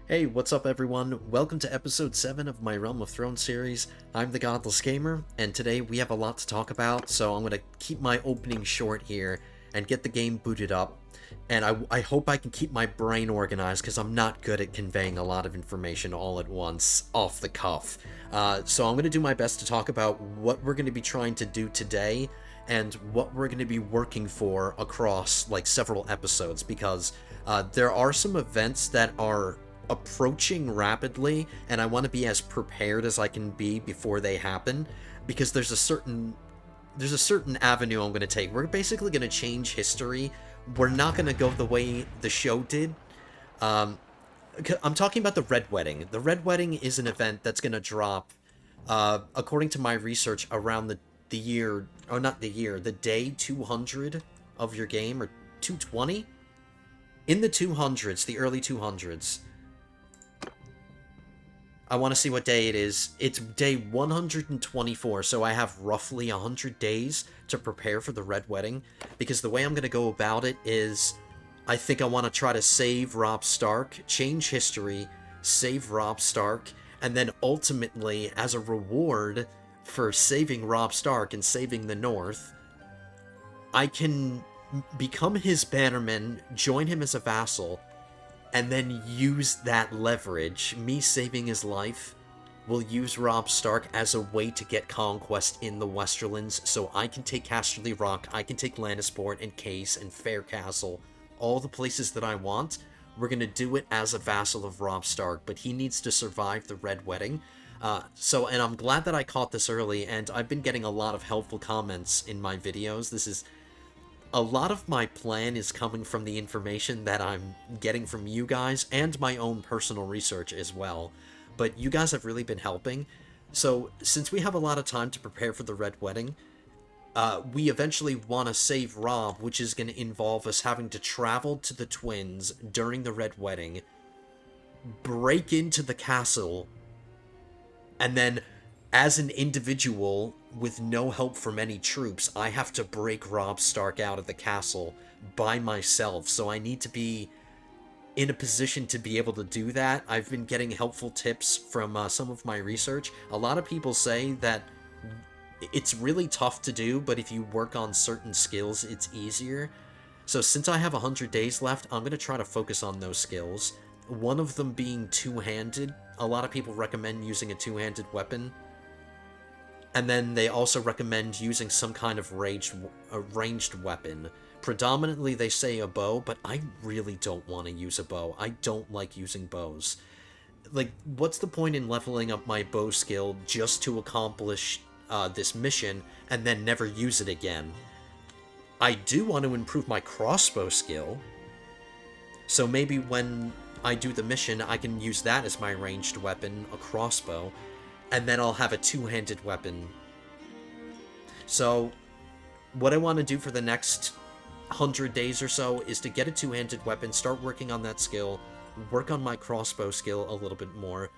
Hey, what's up everyone? Welcome to episode 7 of my Realm of Thrones series. I'm the Godless Gamer, and today we have a lot to talk about, so I'm going to keep my opening short here and get the game booted up. And I hope I can keep my brain organized, because I'm not good at conveying a lot of information all at once, off the cuff. So I'm going to do my best to talk about what we're going to be trying to do today, and what we're going to be working for across, like, several episodes, because there are some events that are approaching rapidly, and I want to be as prepared as I can be before they happen, because there's a certain avenue I'm going to take. We're basically going to change history. We're not going to go the way the show did. I'm talking about the Red Wedding. The Red Wedding is an event that's going to drop, according to my research, around the year, or not the year, the day 200 of your game, or 220? In the 200s, the early 200s. I want to see what day it is. It's day 124, so I have roughly 100 days to prepare for the Red Wedding, because the way I'm going to go about it is, I think I want to try to save Robb Stark, change history, save Robb Stark, and then ultimately, as a reward for saving Robb Stark and saving the North, I can become his bannerman, join him as a vassal, and then use that leverage. Me saving his life will use Robb Stark as a way to get conquest in the Westerlands, so I can take Casterly Rock, I can take Lannisport and Case and Faircastle, all the places that I want. We're gonna do it as a vassal of Robb Stark, but he needs to survive the Red Wedding. And I'm glad that I caught this early, and I've been getting a lot of helpful comments in my videos. A lot of my plan is coming from the information that I'm getting from you guys and my own personal research as well. But you guys have really been helping. So since we have a lot of time to prepare for the Red Wedding, we eventually want to save Robb, which is going to involve us having to travel to the Twins during the Red Wedding, break into the castle, and then as an individual, with no help from any troops, I have to break Robb Stark out of the castle by myself, so I need to be in a position to be able to do that. I've been getting helpful tips from some of my research. A lot of people say that it's really tough to do, but if you work on certain skills, it's easier. So since I have 100 days left, I'm going to try to focus on those skills. One of them being two-handed. A lot of people recommend using a two-handed weapon. And then they also recommend using some kind of ranged weapon. Predominantly they say a bow, but I really don't want to use a bow. I don't like using bows. Like, what's the point in leveling up my bow skill just to accomplish this mission and then never use it again? I do want to improve my crossbow skill, so maybe when I do the mission, I can use that as my ranged weapon, a crossbow, and then I'll have a two-handed weapon. So, what I want to do for the next 100 days or so is to get a two-handed weapon, start working on that skill, work on my crossbow skill a little bit more.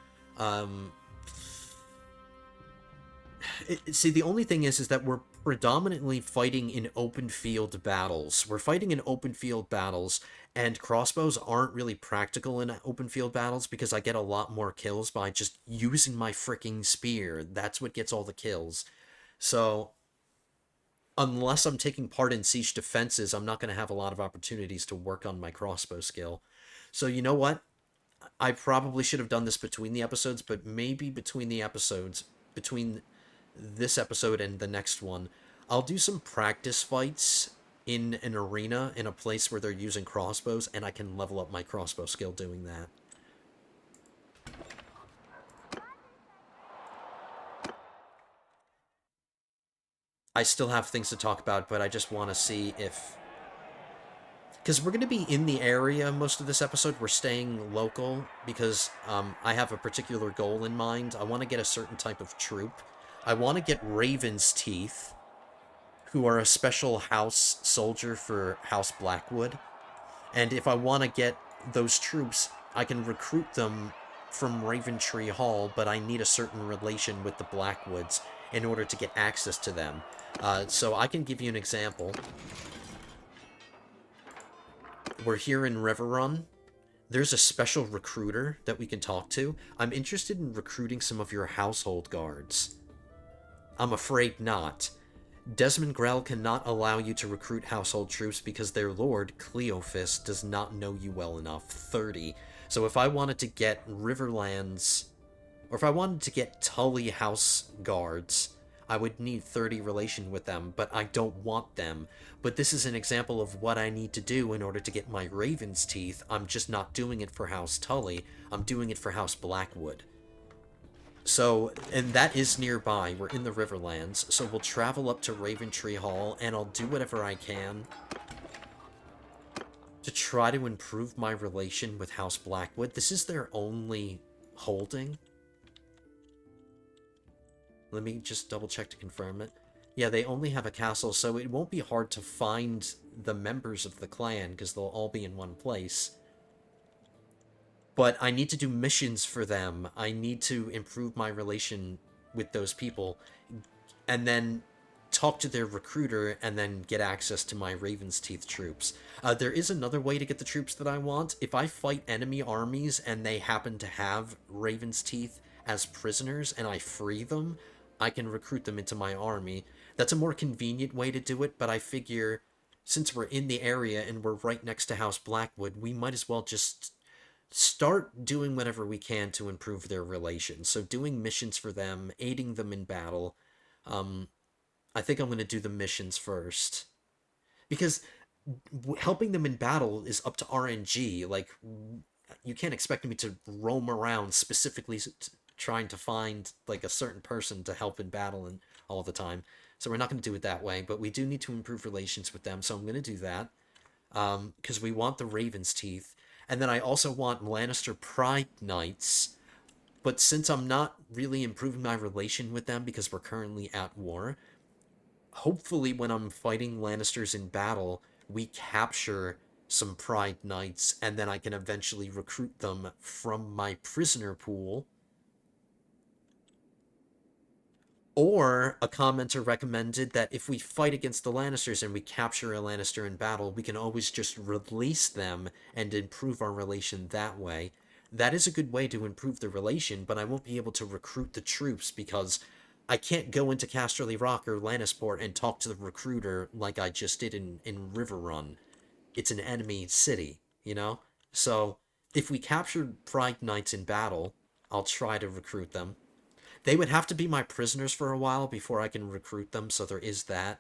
See, the only thing is that we're predominantly fighting in open field battles. We're fighting in open field battles, and crossbows aren't really practical in open field battles because I get a lot more kills by just using my freaking spear. That's what gets all the kills. So, unless I'm taking part in siege defenses, I'm not going to have a lot of opportunities to work on my crossbow skill. So, you know what? I probably should have done this between the episodes, but maybe between this episode and the next one, I'll do some practice fights in an arena in a place where they're using crossbows, and I can level up my crossbow skill doing that. I still have things to talk about, but I just want to see if... Because we're going to be in the area most of this episode. We're staying local because I have a particular goal in mind. I want to get a certain type of troop. I want to get Raven's Teeth, who are a special house soldier for House Blackwood. And if I want to get those troops, I can recruit them from Raventree Hall, but I need a certain relation with the Blackwoods in order to get access to them. So I can give you an example. We're here in Riverrun. there's a special recruiter that we can talk to. I'm interested in recruiting some of your household guards. I'm afraid not. Desmond Grell cannot allow you to recruit household troops because their lord, Cleophas, does not know you well enough. 30. So if I wanted to get Riverlands, or if I wanted to get Tully house guards, I would need 30 relation with them, but I don't want them. But this is an example of what I need to do in order to get my Raven's Teeth. I'm just not doing it for House Tully. I'm doing it for House Blackwood. So, and that is nearby. We're in the Riverlands, so we'll travel up to Raventree Hall, and I'll do whatever I can to try to improve my relation with House Blackwood. This is their only holding. Let me just double check to confirm it. Yeah, they only have a castle, so it won't be hard to find the members of the clan, because they'll all be in one place. But I need to do missions for them. I need to improve my relation with those people, and then talk to their recruiter, and then get access to my Raven's Teeth troops. There is another way to get the troops that I want. If I fight enemy armies, and they happen to have Raven's Teeth as prisoners, and I free them, I can recruit them into my army. That's a more convenient way to do it, but I figure since we're in the area and we're right next to House Blackwood, we might as well just start doing whatever we can to improve their relations. So doing missions for them, aiding them in battle. I think I'm going to do the missions first. Because helping them in battle is up to RNG. Like, you can't expect me to roam around specifically trying to find like a certain person to help in battle and all the time. So we're not going to do it that way, but we do need to improve relations with them, so I'm going to do that. Because we want the Raven's Teeth. And then I also want Lannister Pride Knights, but since I'm not really improving my relation with them because we're currently at war, hopefully when I'm fighting Lannisters in battle, we capture some Pride Knights, and then I can eventually recruit them from my prisoner pool. Or a commenter recommended that if we fight against the Lannisters and we capture a Lannister in battle, we can always just release them and improve our relation that way. That is a good way to improve the relation, but I won't be able to recruit the troops because I can't go into Casterly Rock or Lannisport and talk to the recruiter like I just did in Riverrun. It's an enemy city, you know? So, if we capture Pride Knights in battle, I'll try to recruit them. They would have to be my prisoners for a while before I can recruit them, so there is that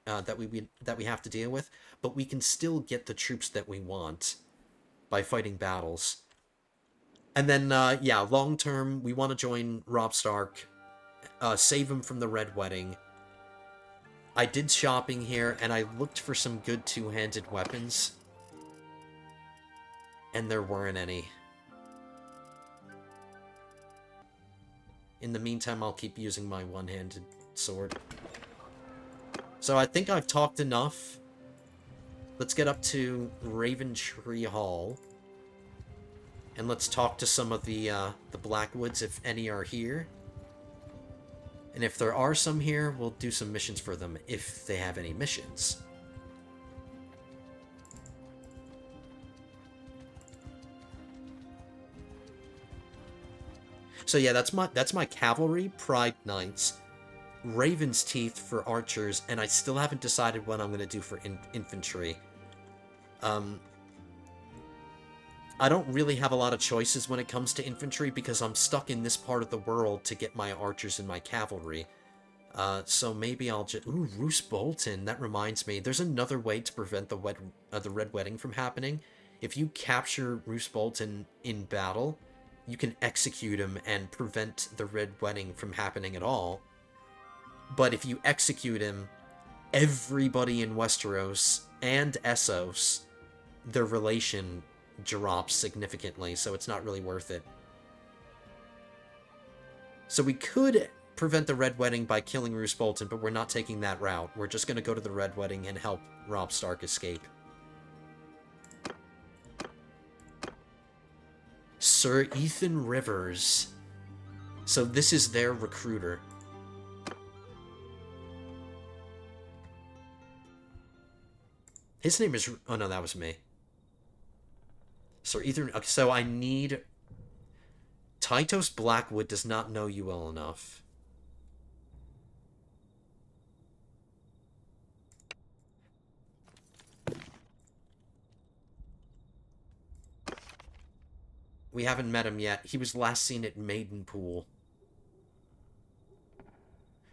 that we have to deal with. But we can still get the troops that we want by fighting battles. And then, yeah, long term, we want to join Robb Stark, save him from the Red Wedding. I did shopping here, and I looked for some good two-handed weapons, and there weren't any. In the meantime, I'll keep using my one-handed sword. So I think I've talked enough. Let's get up to Raventree Hall. And let's talk to some of the Blackwoods, if any are here. And if there are some here, we'll do some missions for them, if they have any missions. So yeah, that's my cavalry, Pride Knights, Raven's Teeth for archers, and I still haven't decided what I'm going to do for infantry. I don't really have a lot of choices when it comes to infantry because I'm stuck in this part of the world to get my archers and my cavalry. So maybe I'll just... Ooh, Roose Bolton, that reminds me. There's another way to prevent the Red Wedding from happening. If you capture Roose Bolton in battle, you can execute him and prevent the Red Wedding from happening at all. But if you execute him, everybody in Westeros and Essos, their relation drops significantly, so it's not really worth it. So we could prevent the Red Wedding by killing Roose Bolton, but we're not taking that route. We're just going to go to the Red Wedding and help Robb Stark escape. Sir Ethan Rivers. So this is their recruiter. His name is... Oh no, that was me. So either... Okay, so I need... Tytos Blackwood does not know you well enough. We haven't met him yet. He was last seen at Maidenpool.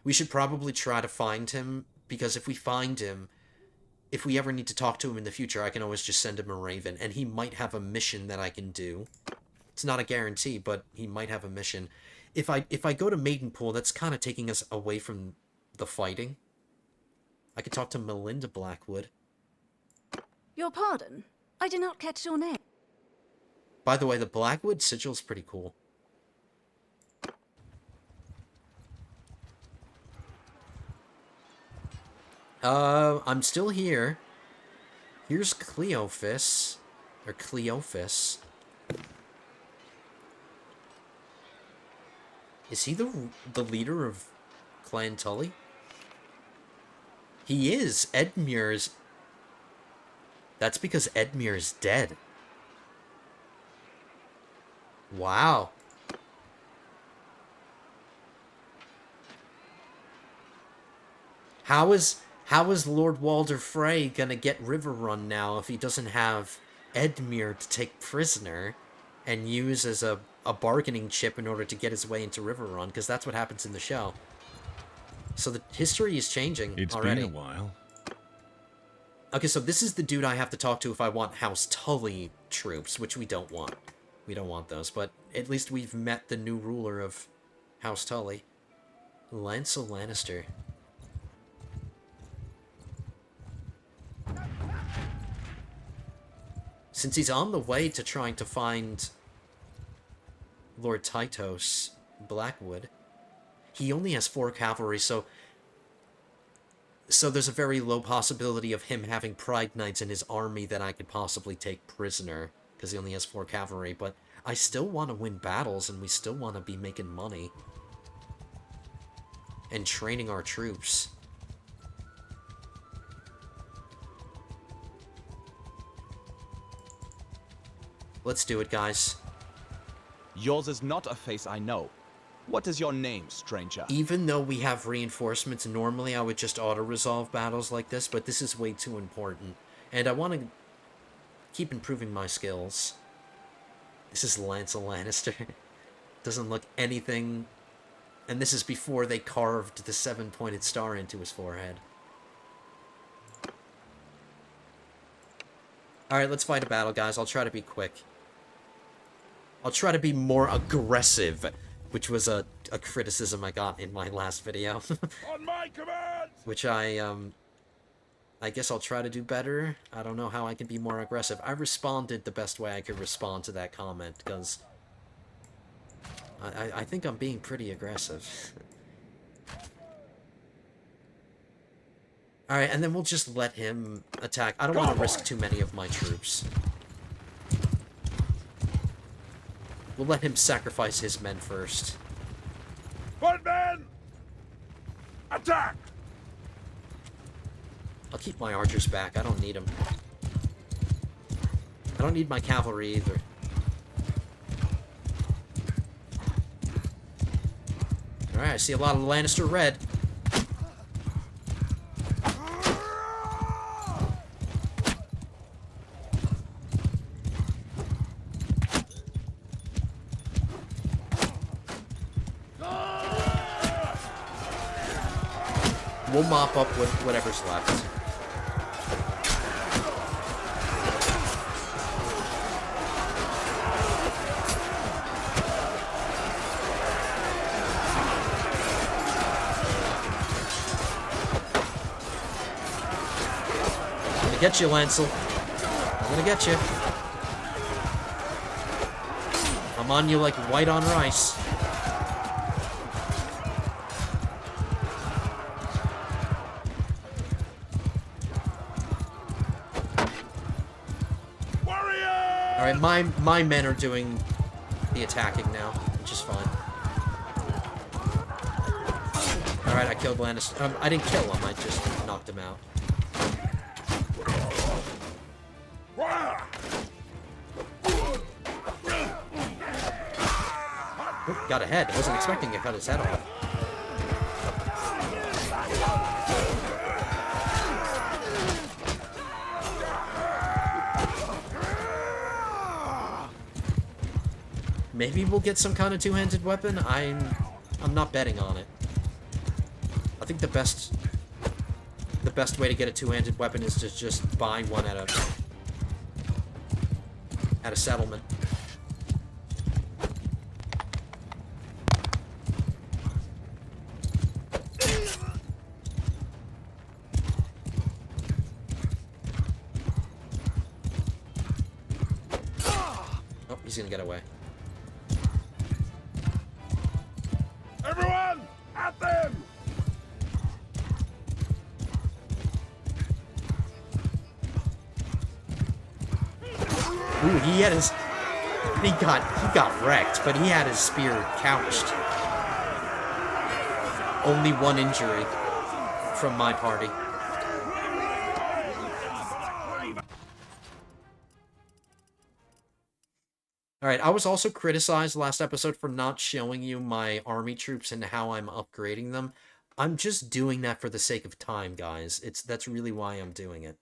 We should probably try to find him, because if we find him, if we ever need to talk to him in the future, I can always just send him a raven, and he might have a mission that I can do. It's not a guarantee, but he might have a mission. If I go to Maidenpool, that's kind of taking us away from the fighting. I could talk to Melinda Blackwood. Your pardon? I did not catch your name. By the way, the Blackwood sigil's pretty cool. I'm still here. Here's Cleophas. Or Cleophas. Is he the leader of Clan Tully? He is. Edmure's... That's because Edmure is dead. Wow. How is Lord Walder Frey gonna get Riverrun now if he doesn't have Edmure to take prisoner and use as a bargaining chip in order to get his way into Riverrun? Because that's what happens in the show. So the history is changing already. It's been a while. Okay, so this is the dude I have to talk to if I want House Tully troops, which we don't want. We don't want those, but at least we've met the new ruler of House Tully. Lancel Lannister. Since he's on the way to trying to find Lord Tytos Blackwood, he only has 4 cavalry, so there's a very low possibility of him having Pride Knights in his army that I could possibly take prisoner, because he only has 4 cavalry, but I still want to win battles, and we still want to be making money. And training our troops. Let's do it, guys. Yours is not a face I know. What is your name, stranger? Even though we have reinforcements, normally I would just auto-resolve battles like this, but this is way too important. And I want to keep improving my skills. This is Lancel Lannister. Doesn't look anything... And this is before they carved the 7-pointed star into his forehead. Alright, let's fight a battle, guys. I'll try to be quick. I'll try to be more aggressive, which was a criticism I got in my last video. On my command! Which I guess I'll try to do better. I don't know how I can be more aggressive. I responded the best way I could respond to that comment, because I think I'm being pretty aggressive. Alright, and then we'll just let him attack. I don't want to risk too many of my troops. We'll let him sacrifice his men first. One man! Attack! I'll keep my archers back. I don't need them. I don't need my cavalry either. Alright, I see a lot of Lannister red. We'll mop up with whatever's left. I'm gonna get you, Lancel. I'm gonna get you. I'm on you like white on rice. Alright, my men are doing the attacking now, which is fine. Alright, I killed Lannister. I didn't kill him, I just knocked him out. Oh, got a head. I wasn't expecting to cut his head off. Maybe we'll get some kind of two-handed weapon. I'm not betting on it. I think the best way to get a two-handed weapon is to just buy one at a settlement. Oh, he's gonna get away. Everyone, at them! Ooh, he got wrecked, but he had his spear couched. Only one injury from my party. Alright, I was also criticized last episode for not showing you my army troops and how I'm upgrading them. I'm just doing that for the sake of time, guys. That's really why I'm doing it.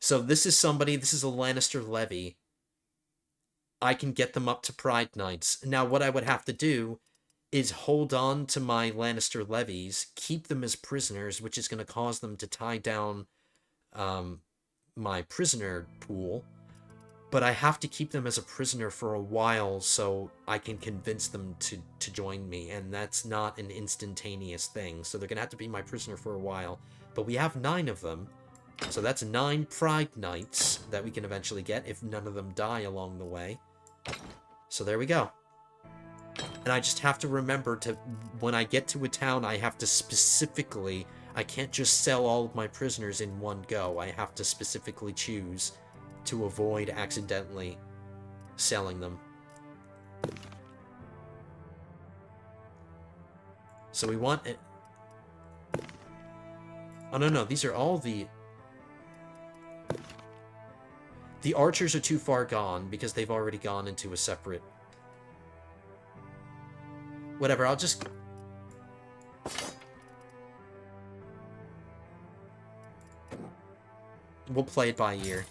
So this is a Lannister levy. I can get them up to Pride Knights. Now, what I would have to do is hold on to my Lannister levies, keep them as prisoners, which is going to cause them to tie down my prisoner pool. But I have to keep them as a prisoner for a while so I can convince them to join me, and that's not an instantaneous thing. So they're going to have to be my prisoner for a while. But we have 9 of them. So that's 9 Pride Knights that we can eventually get if none of them die along the way. So there we go. And I just have to remember to, when I get to a town, I have to specifically, I can't just sell all of my prisoners in one go. I have to specifically choose to avoid accidentally selling them. So we want it. Oh, no, these are all the archers are too far gone because they've already gone into a separate... Whatever, I'll just... We'll play it by ear.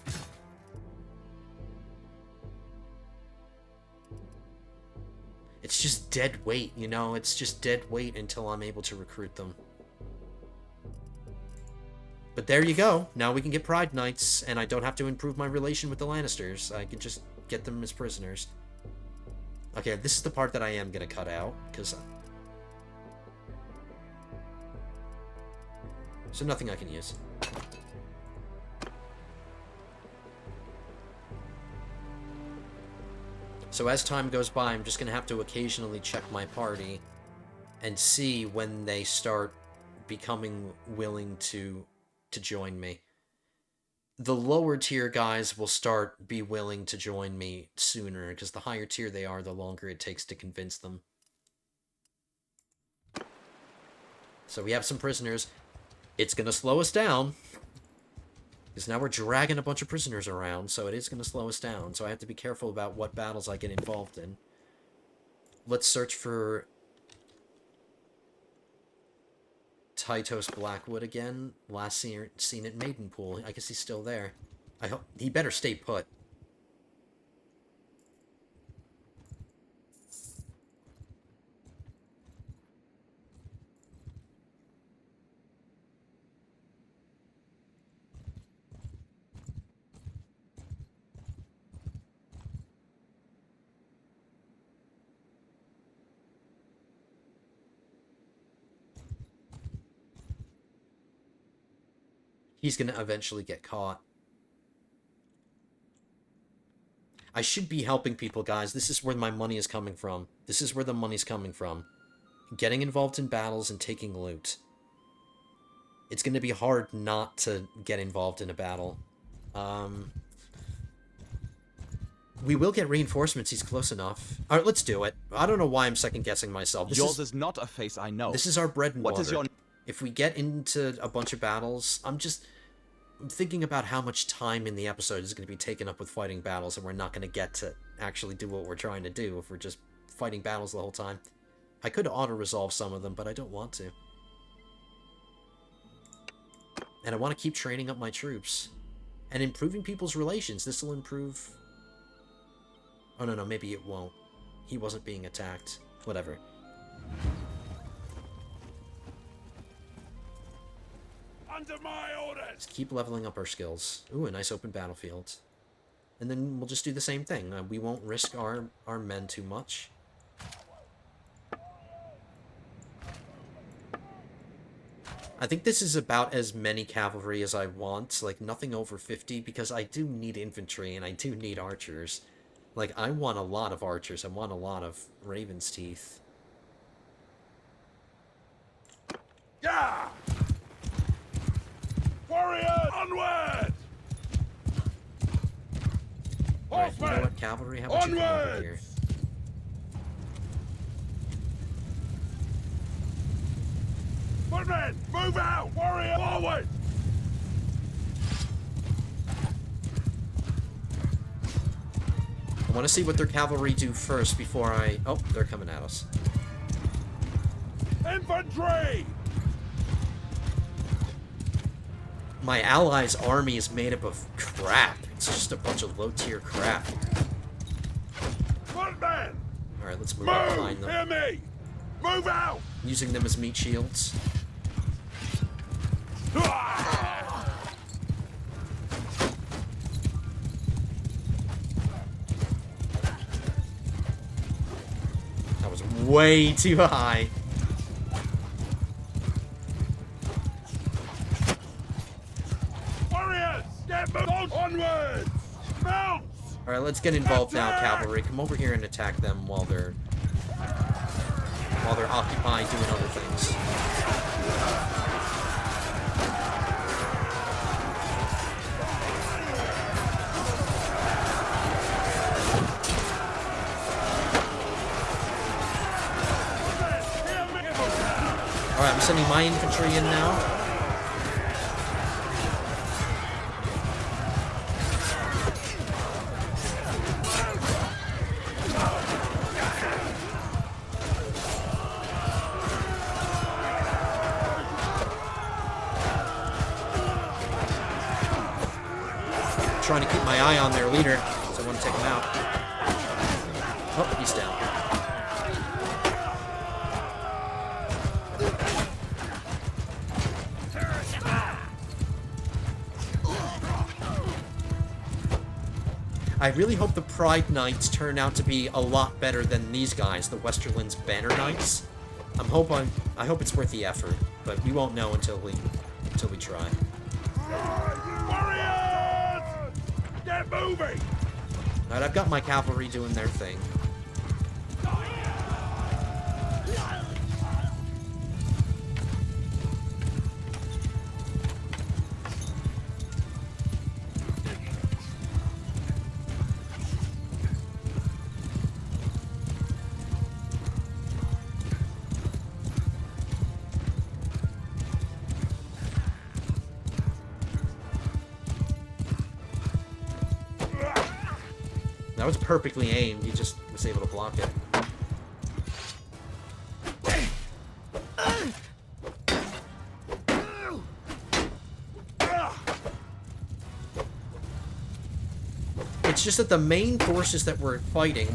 It's just dead weight, you know? It's just dead weight until I'm able to recruit them. But there you go. Now we can get Pride Knights, and I don't have to improve my relation with the Lannisters. I can just get them as prisoners. Okay, this is the part that I am going to cut out, because... So nothing I can use. So as time goes by, I'm just going to have to occasionally check my party and see when they start becoming willing to join me. The lower tier guys will be willing to join me sooner, because the higher tier they are, the longer it takes to convince them. So we have some prisoners. It's going to slow us down, because now we're dragging a bunch of prisoners around, so it is going to slow us down. So I have to be careful about what battles I get involved in. Let's search for Tytos Blackwood again. Last seen at Maidenpool. I guess he's still there. I hope he better stay put. He's going to eventually get caught. I should be helping people, guys. This is where my money is coming from. This is where the money's coming from. Getting involved in battles and taking loot. It's going to be hard not to get involved in a battle. We will get reinforcements. He's close enough. All right, let's do it. I don't know why I'm second-guessing myself. Yours is not a face I know. This is our bread and What water. is your... If we get into a bunch of battles, I'm just... I'm thinking about how much time in the episode is going to be taken up with fighting battles, and we're not going to get to actually do what we're trying to do if we're just fighting battles the whole time. I could auto-resolve some of them, but I don't want to. And I want to keep training up my troops. And improving people's relations. This will improve... Oh, no, maybe it won't. He wasn't being attacked. Whatever. Under my orders! Just keep leveling up our skills. Ooh, a nice open battlefield. And then we'll just do the same thing. We won't risk our men too much. I think this is about as many cavalry as I want. Like, nothing over 50, because I do need infantry and I do need archers. Like, I want a lot of archers. I want a lot of Raven's Teeth. Yeah! Warriors, onward! Alright, you know Horsemen, what, cavalry? How about you come over onwards! here? Footmen, move out! Warrior, forward! I want to see what their cavalry do first before I... Oh, they're coming at us. Infantry! My allies' army is made up of crap. It's just a bunch of low-tier crap. Footmen, Alright, let's move up move! behind them. Hear me! Move out! Using them as meat shields. That was way too high. Warriors, get moving! Onwards! Mounts! Alright, let's get involved now, cavalry. Come over here and attack them while they're occupied doing other things. Alright, I'm sending my infantry in now. Trying to keep my eye on their leader, so I want to take him out. Oh, he's down. I really hope the Pride Knights turn out to be a lot better than these guys, the Westerland's Banner Knights. I hope it's worth the effort, but we won't know until we try. Warriors! Get moving! Alright, I've got my cavalry doing their thing. That was perfectly aimed, he just was able to block it. It's just that the main forces that we're fighting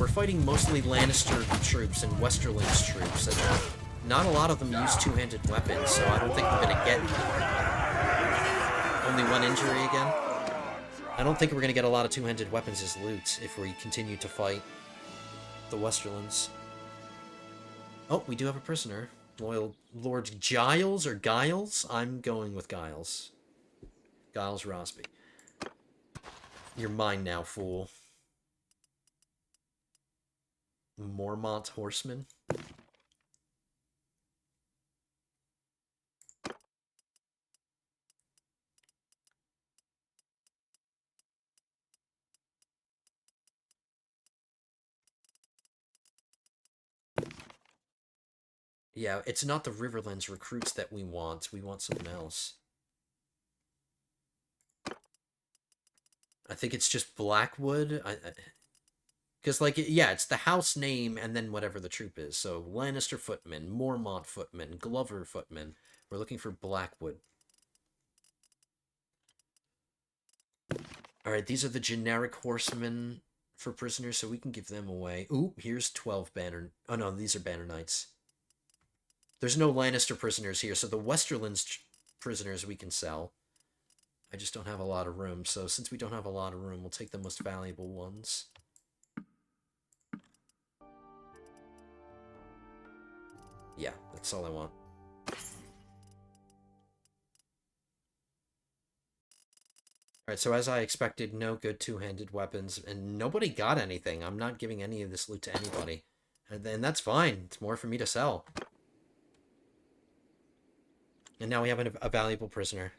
mostly Lannister troops and Westerland's troops, and not a lot of them use two-handed weapons, so I don't think we're gonna get only one injury again. I don't think we're gonna get a lot of two-handed weapons as loot if we continue to fight the Westerlands. Oh, we do have a prisoner. Loyal Lord Giles or Giles? I'm going with Giles. Giles Rosby. You're mine now, fool. Mormont Horseman? Yeah, it's not the Riverlands recruits that we want. We want something else. I think it's just Blackwood. Because, like, yeah, it's the house name and then whatever the troop is. So, Lannister footman, Mormont footman, Glover footman. We're looking for Blackwood. Alright, these are the generic horsemen for prisoners, so we can give them away. Ooh, here's 12 banner... Oh, no, these are banner knights. There's no Lannister prisoners here, so the Westerlands prisoners we can sell. I just don't have a lot of room, so since we don't have a lot of room, we'll take the most valuable ones. Yeah, that's all I want. Alright, so as I expected, no good two-handed weapons, and nobody got anything. I'm not giving any of this loot to anybody. And then that's fine. It's more for me to sell. And now we have a valuable prisoner.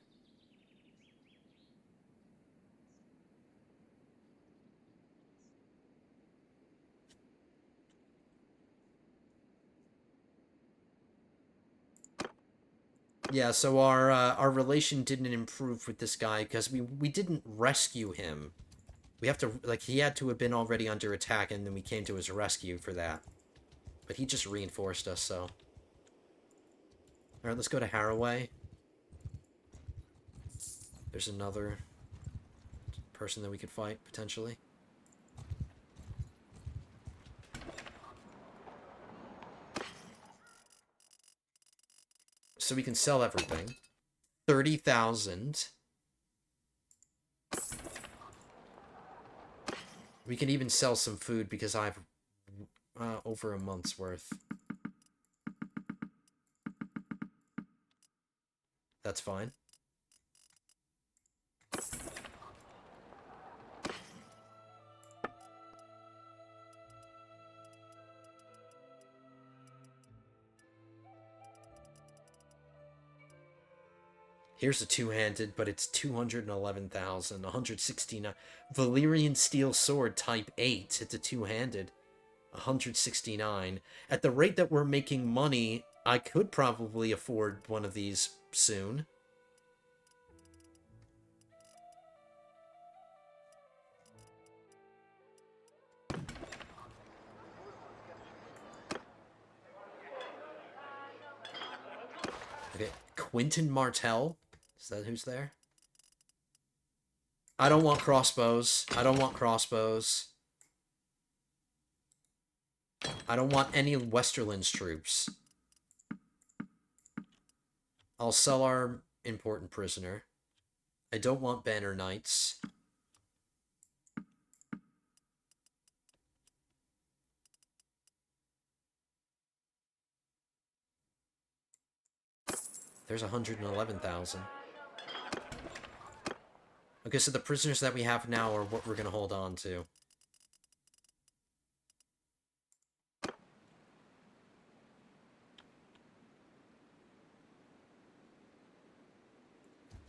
Yeah, so our relation didn't improve with this guy because we didn't rescue him. We have to, like, he had to have been already under attack, and then we came to his rescue for that. But he just reinforced us, so... Alright, let's go to Haraway. There's another person that we could fight, potentially. So we can sell everything. 30,000. We can even sell some food because I have over a month's worth. That's fine. Here's a two-handed, but it's 211,000, 169. Valyrian Steel Sword Type 8. It's a two-handed. 169. At the rate that we're making money, I could probably afford one of these soon. Okay, Quentin Martell. Is that who's there? I don't want crossbows. I don't want crossbows. I don't want any Westerlands troops. I'll sell our important prisoner. I don't want banner knights. There's 111,000. Okay, so the prisoners that we have now are what we're going to hold on to.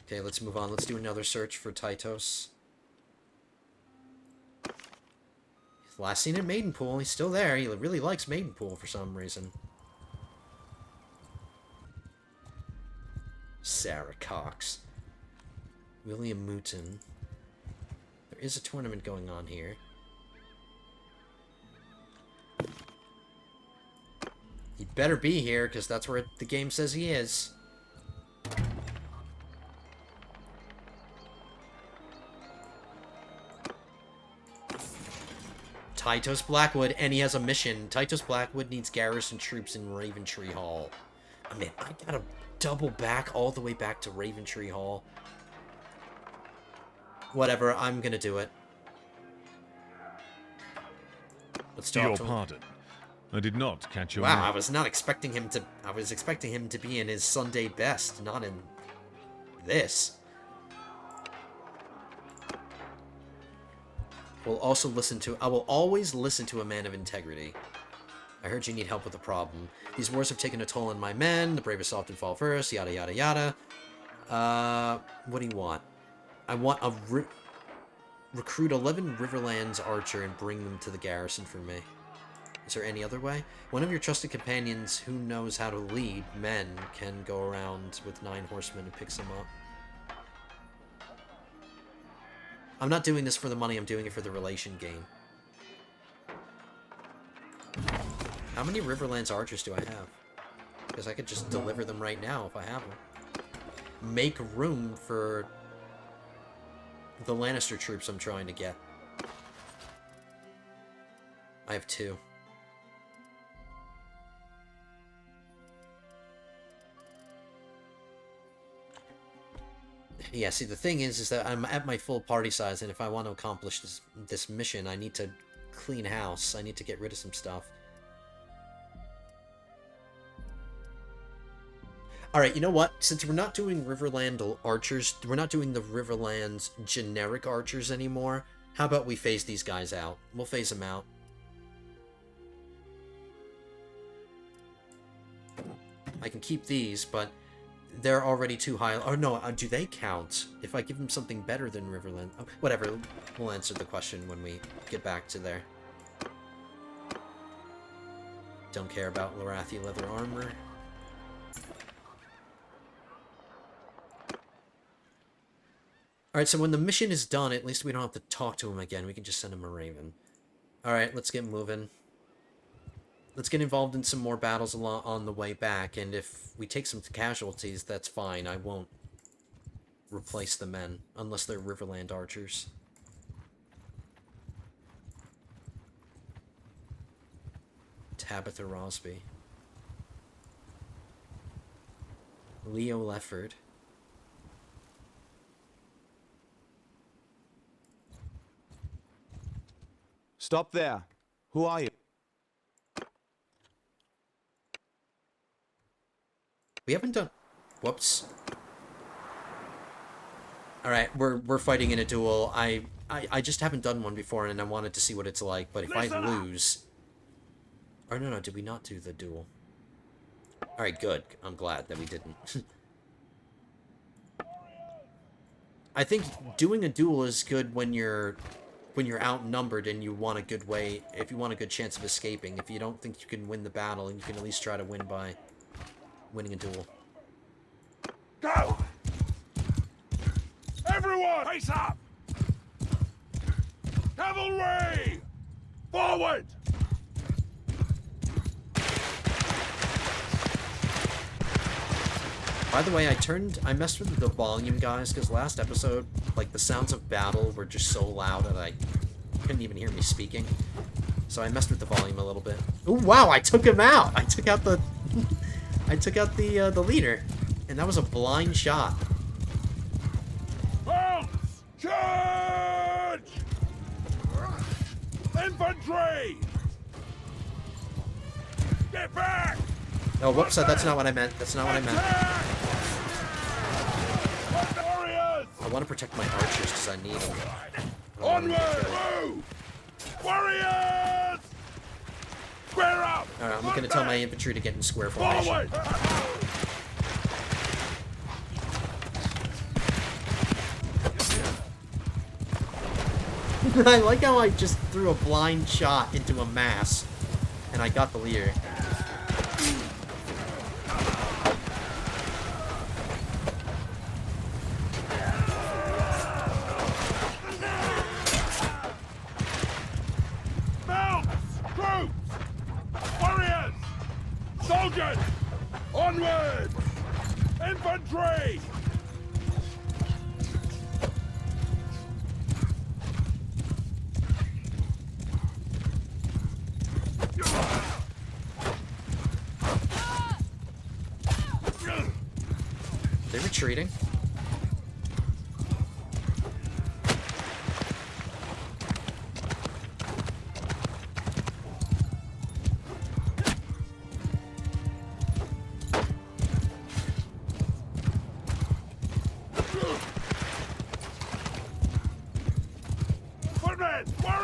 Okay, let's move on. Let's do another search for Tytos. Last seen at Maidenpool. He's still there. He really likes Maidenpool for some reason. Sarah Cox. William Mooton. There is a tournament going on here. He better be here, because that's where the game says he is. Tytos Blackwood, and he has a mission. Tytos Blackwood needs garrison troops in Raventree Hall. I mean, I gotta double back all the way back to Raventree Hall. Whatever, I'm gonna do it. Let's talk Your to him. pardon. I did not catch your Wow, name. I was not expecting him to... I was expecting him to be in his Sunday best, not in this. We'll also listen to... I will always listen to a man of integrity. I heard you need help with a problem. These wars have taken a toll on my men. The bravest often fall first. Yada, yada, yada. What do you want? I want a... recruit 11 Riverlands archer and bring them to the garrison for me. Is there any other way? One of your trusted companions who knows how to lead men can go around with 9 horsemen and pick them up. I'm not doing this for the money, I'm doing it for the relation gain. How many Riverlands archers do I have? Because I could just deliver them right now if I have them. Make room for the Lannister troops I'm trying to get. I have 2. Yeah, see, the thing is that I'm at my full party size, and if I want to accomplish this mission, I need to clean house. I need to get rid of some stuff. Alright, you know what? Since we're not doing Riverland archers, we're not doing the Riverlands generic archers anymore, how about we phase these guys out? We'll phase them out. I can keep these, but they're already too high. Oh no, do they count? If I give them something better than Riverland... Oh, whatever, we'll answer the question when we get back to there. Don't care about Lorathi leather armor. Alright, so when the mission is done, at least we don't have to talk to him again. We can just send him a raven. Alright, let's get moving. Let's get involved in some more battles on the way back, and if we take some casualties, that's fine. I won't replace the men, unless they're Riverland archers. Tabitha Rosby. Leo Lefford. Stop there. Who are you? We haven't done... Whoops. Alright, we're fighting in a duel. I just haven't done one before, and I wanted to see what it's like, but if I lose... Or no, did we not do the duel? Alright, good. I'm glad that we didn't. I think doing a duel is good when you're outnumbered and you want a good way... If you want a good chance of escaping. If you don't think you can win the battle, you can at least try to win by... winning a duel. Go! Everyone, face up! Cavalry! Forward! By the way, I messed with the volume, guys, because last episode, like, the sounds of battle were just so loud that I couldn't even hear me speaking. So I messed with the volume a little bit. Oh wow, I took him out! I took out the... I took out the leader, and that was a blind shot. Mounts! Charge! Infantry! Get back! Oh, whoops, that's not what I meant. That's not what I meant. Warriors! I want to protect my archers because I need them. Onward! Move! Warriors! Square up! Alright, I'm going to tell my infantry to get in square formation. Forward! I like how I just threw a blind shot into a mass, and I got the leader. Mounts! Troops! Warriors! Soldiers! Onward! Infantry! They're retreating.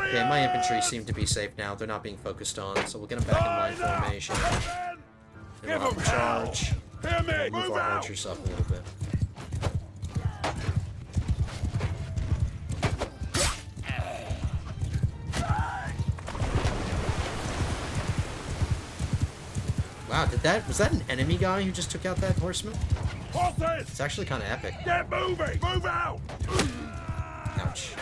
Okay, my infantry seem to be safe now. They're not being focused on, so we'll get them back in line formation. Then we'll have to charge. And we'll move our archers up a little bit. Wow, was that an enemy guy who just took out that horseman? Horses! It's actually kind of epic. Get moving! Move out! Ouch.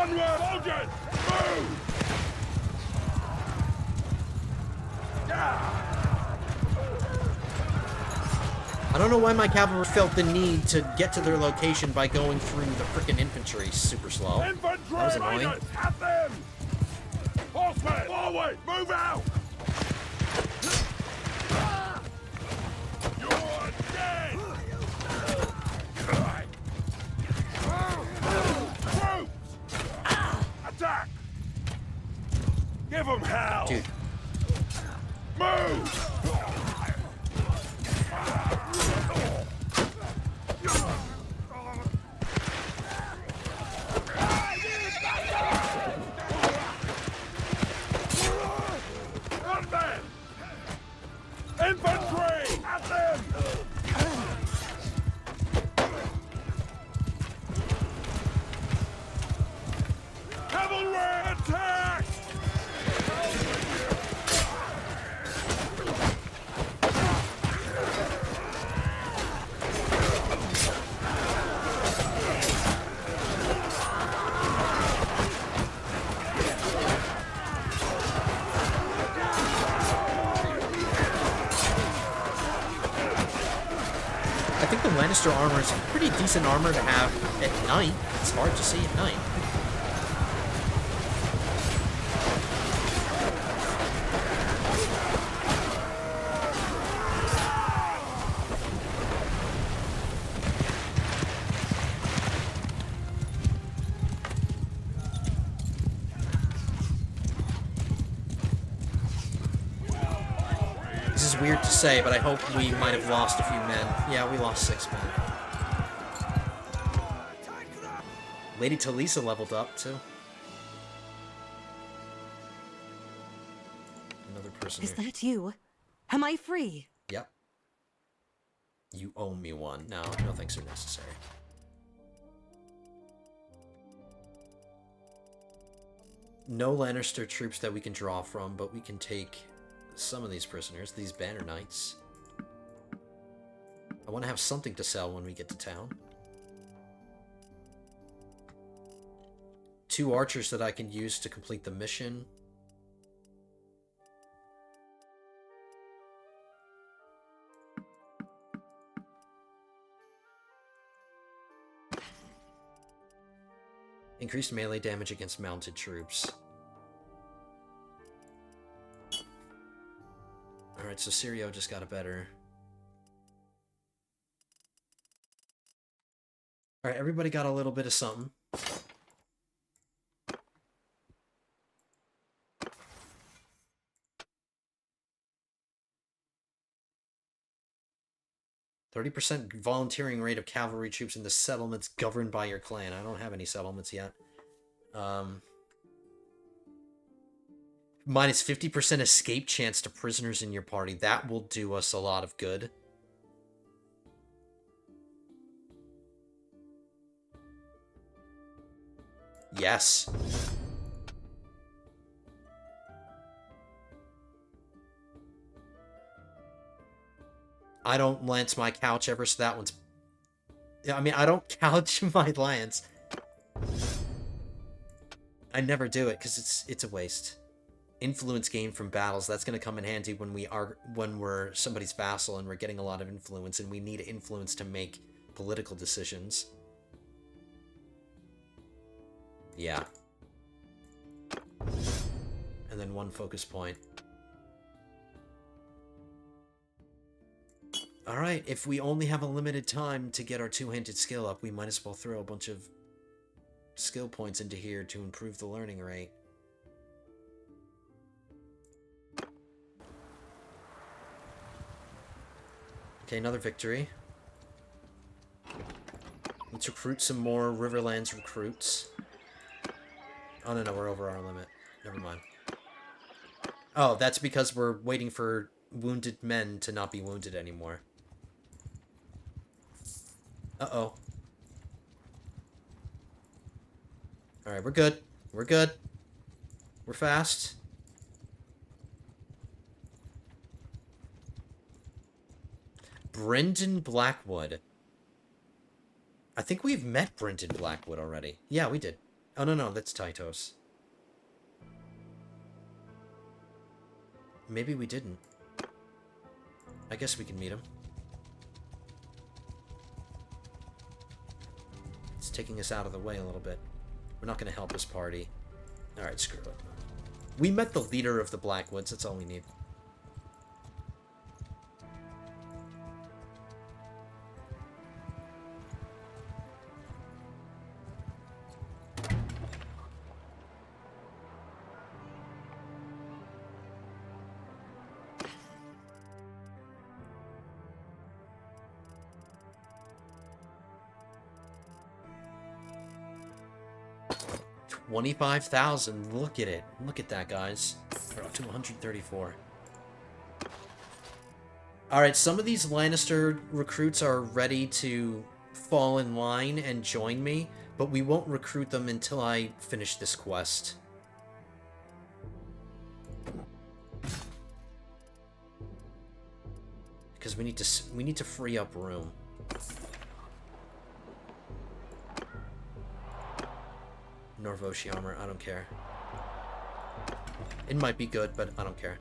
Onward! Soldiers! Move! I don't know why my cavalry felt the need to get to their location by going through the frickin' infantry super slow. Infantry! That was annoying. Miners, at them! Horsemen! Forward! Move out! You're dead! Troops! Attack! Give them hell! Dude. Move! Gunmen! Infantry! At them! Cavalry attack! I think the Lannister armor is pretty decent armor to have at night. It's hard to see at night. This is weird to say, but I hope we might have lost a few men. Yeah, we lost 6 men. Lady Talisa leveled up, too. Another person Is here. that you? Am I free? Yep. You owe me one. No, no thanks are necessary. No Lannister troops that we can draw from, but we can take some of these prisoners, these Banner Knights. I want to have something to sell when we get to town. 2 archers that I can use to complete the mission. Increased melee damage against mounted troops. Alright, so Sirio just got a better... Alright, everybody got a little bit of something. %30 volunteering rate of cavalry troops in the settlements governed by your clan. I don't have any settlements yet. Minus 50% escape chance to prisoners in your party. That will do us a lot of good. Yes. I don't lance my couch ever, so that one's... I mean, I don't couch my lance. I never do it, because it's a waste. Influence gained from battles, that's going to come in handy when we're somebody's vassal and we're getting a lot of influence, and we need influence to make political decisions. Yeah. And then 1 focus point. Alright, if we only have a limited time to get our 2-handed skill up, we might as well throw a bunch of skill points into here to improve the learning rate. Okay, another victory. Let's recruit some more Riverlands recruits. Oh, no, we're over our limit. Never mind. Oh, that's because we're waiting for wounded men to not be wounded anymore. Uh-oh. Alright, we're good. We're good. We're fast. Brendan Blackwood. I think we've met Brendan Blackwood already. Yeah, we did. Oh, no, that's Tytos. Maybe we didn't. I guess we can meet him. It's taking us out of the way a little bit. We're not going to help his party. Alright, screw it. We met the leader of the Blackwoods, that's all we need. $25,000. Look at it. Look at that, guys. We're up to 134. Alright, some of these Lannister recruits are ready to fall in line and join me, but we won't recruit them until I finish this quest. Because we need to free up room. Norvoshi armor, I don't care. It might be good, but I don't care.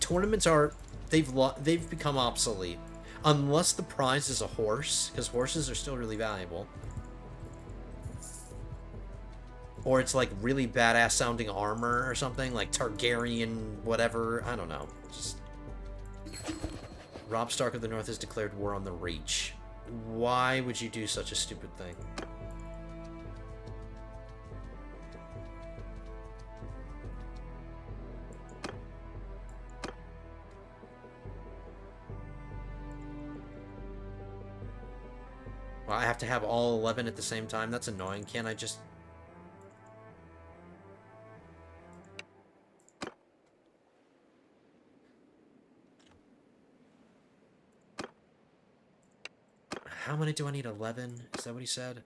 Tournaments are... They've become obsolete. Unless the prize is a horse, because horses are still really valuable. Or it's like really badass sounding armor or something, like Targaryen whatever, I don't know. Just... Robb Stark of the North has declared war on the Reach. Why would you do such a stupid thing? Well, I have to have all 11 at the same time? That's annoying. Can't I just... How many do I need? 11? Is that what he said?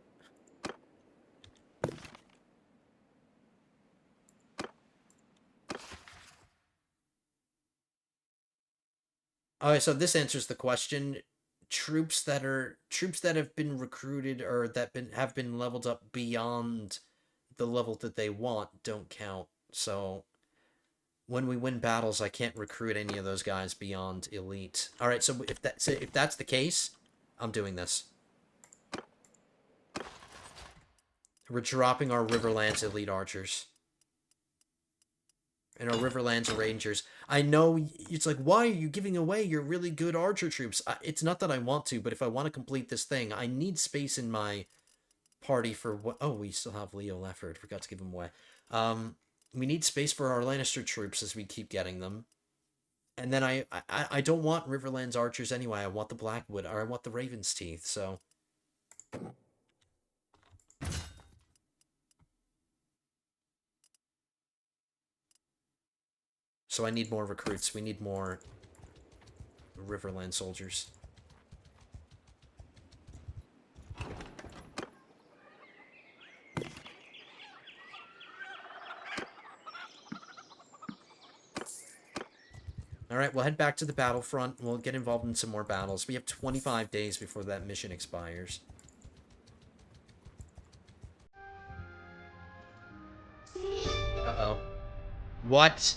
Alright, so this answers the question. Troops that have been recruited or have been leveled up beyond the level that they want don't count. So when we win battles, I can't recruit any of those guys beyond elite. All right, so if that's the case, I'm doing this. We're dropping our Riverlands elite archers. And our Riverlands Rangers. I know it's like, why are you giving away your really good archer troops? It's not that I want to, but if I want to complete this thing, I need space in my party for what... Oh, we still have Leo Lefford. Forgot to give him away. We need space for our Lannister troops as we keep getting them. And then I don't want Riverlands archers anyway. I want the Blackwood, or I want the Raven's Teeth, so... So I need more recruits. We need more Riverland soldiers. Alright, we'll head back to the battlefront. We'll get involved in some more battles. We have 25 days before that mission expires. Uh-oh. What?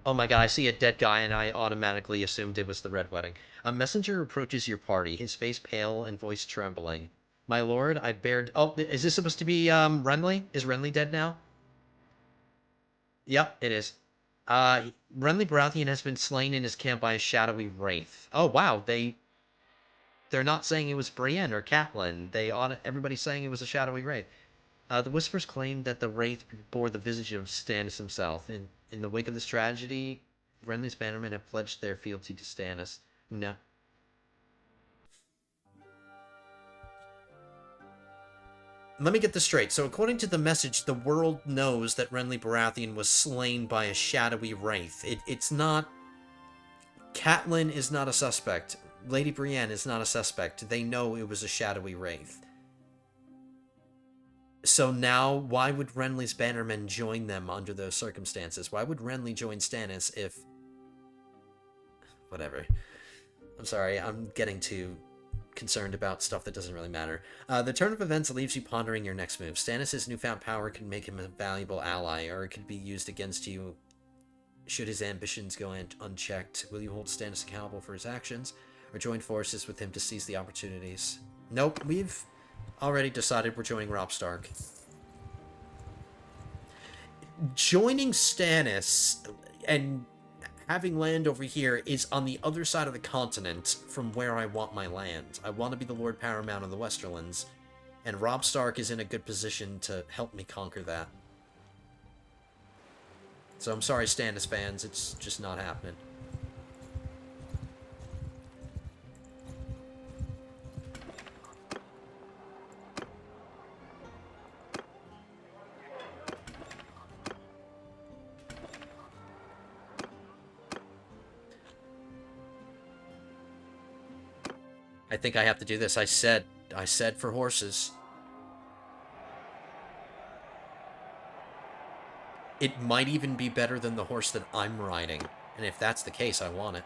Oh my god, I see a dead guy and I automatically assumed it was the Red Wedding. A messenger approaches your party, his face pale and voice trembling. My lord, I bared... Oh, is this supposed to be, Renly? Is Renly dead now? Yep, it is. Renly Baratheon has been slain in his camp by a shadowy wraith. Oh, wow, they're not saying it was Brienne or Catelyn. Everybody's saying it was a shadowy wraith. The Whispers claim that the Wraith bore the visage of Stannis himself. In the wake of this tragedy, Renly's bannermen have pledged their fealty to Stannis. No. Let me get this straight. So according to the message, the world knows that Renly Baratheon was slain by a shadowy wraith. It's not... Catelyn is not a suspect. Lady Brienne is not a suspect. They know it was a shadowy wraith. So now, why would Renly's bannermen join them under those circumstances? Why would Renly join Stannis if... Whatever. I'm sorry, I'm getting too concerned about stuff that doesn't really matter. The turn of events leaves you pondering your next move. Stannis' newfound power can make him a valuable ally, or it could be used against you should his ambitions go unchecked. Will you hold Stannis accountable for his actions, or join forces with him to seize the opportunities? Nope, we've already decided we're joining Robb Stark. Joining Stannis and having land over here is on the other side of the continent from where I want my land. I want to be the Lord Paramount of the Westerlands, and Robb Stark is in a good position to help me conquer that. So I'm sorry, Stannis fans, it's just not happening. I think I have to do this. I said for horses. It might even be better than the horse that I'm riding. And if that's the case, I want it.